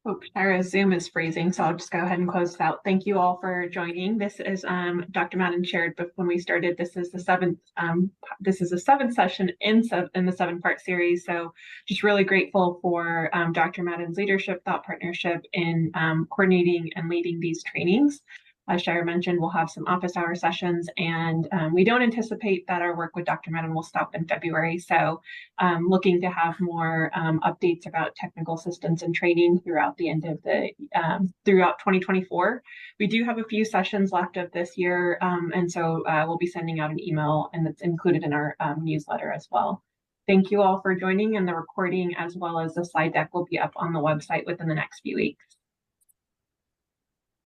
Oh, Shira's Zoom is freezing, so I'll just go ahead and close this out. Thank you all for joining. This is Dr. Madden shared, but when we started, this is the seventh session in the 7-part series. So just really grateful for Dr. Madden's leadership, thought partnership in coordinating and leading these trainings. As Shira mentioned, we'll have some office hour sessions, and we don't anticipate that our work with Dr. Madden will stop in February. So looking to have more updates about technical assistance and training throughout the end of throughout 2024. We do have a few sessions left of this year, and so we'll be sending out an email, and it's included in our newsletter as well. Thank you all for joining, and the recording as well as the slide deck will be up on the website within the next few weeks.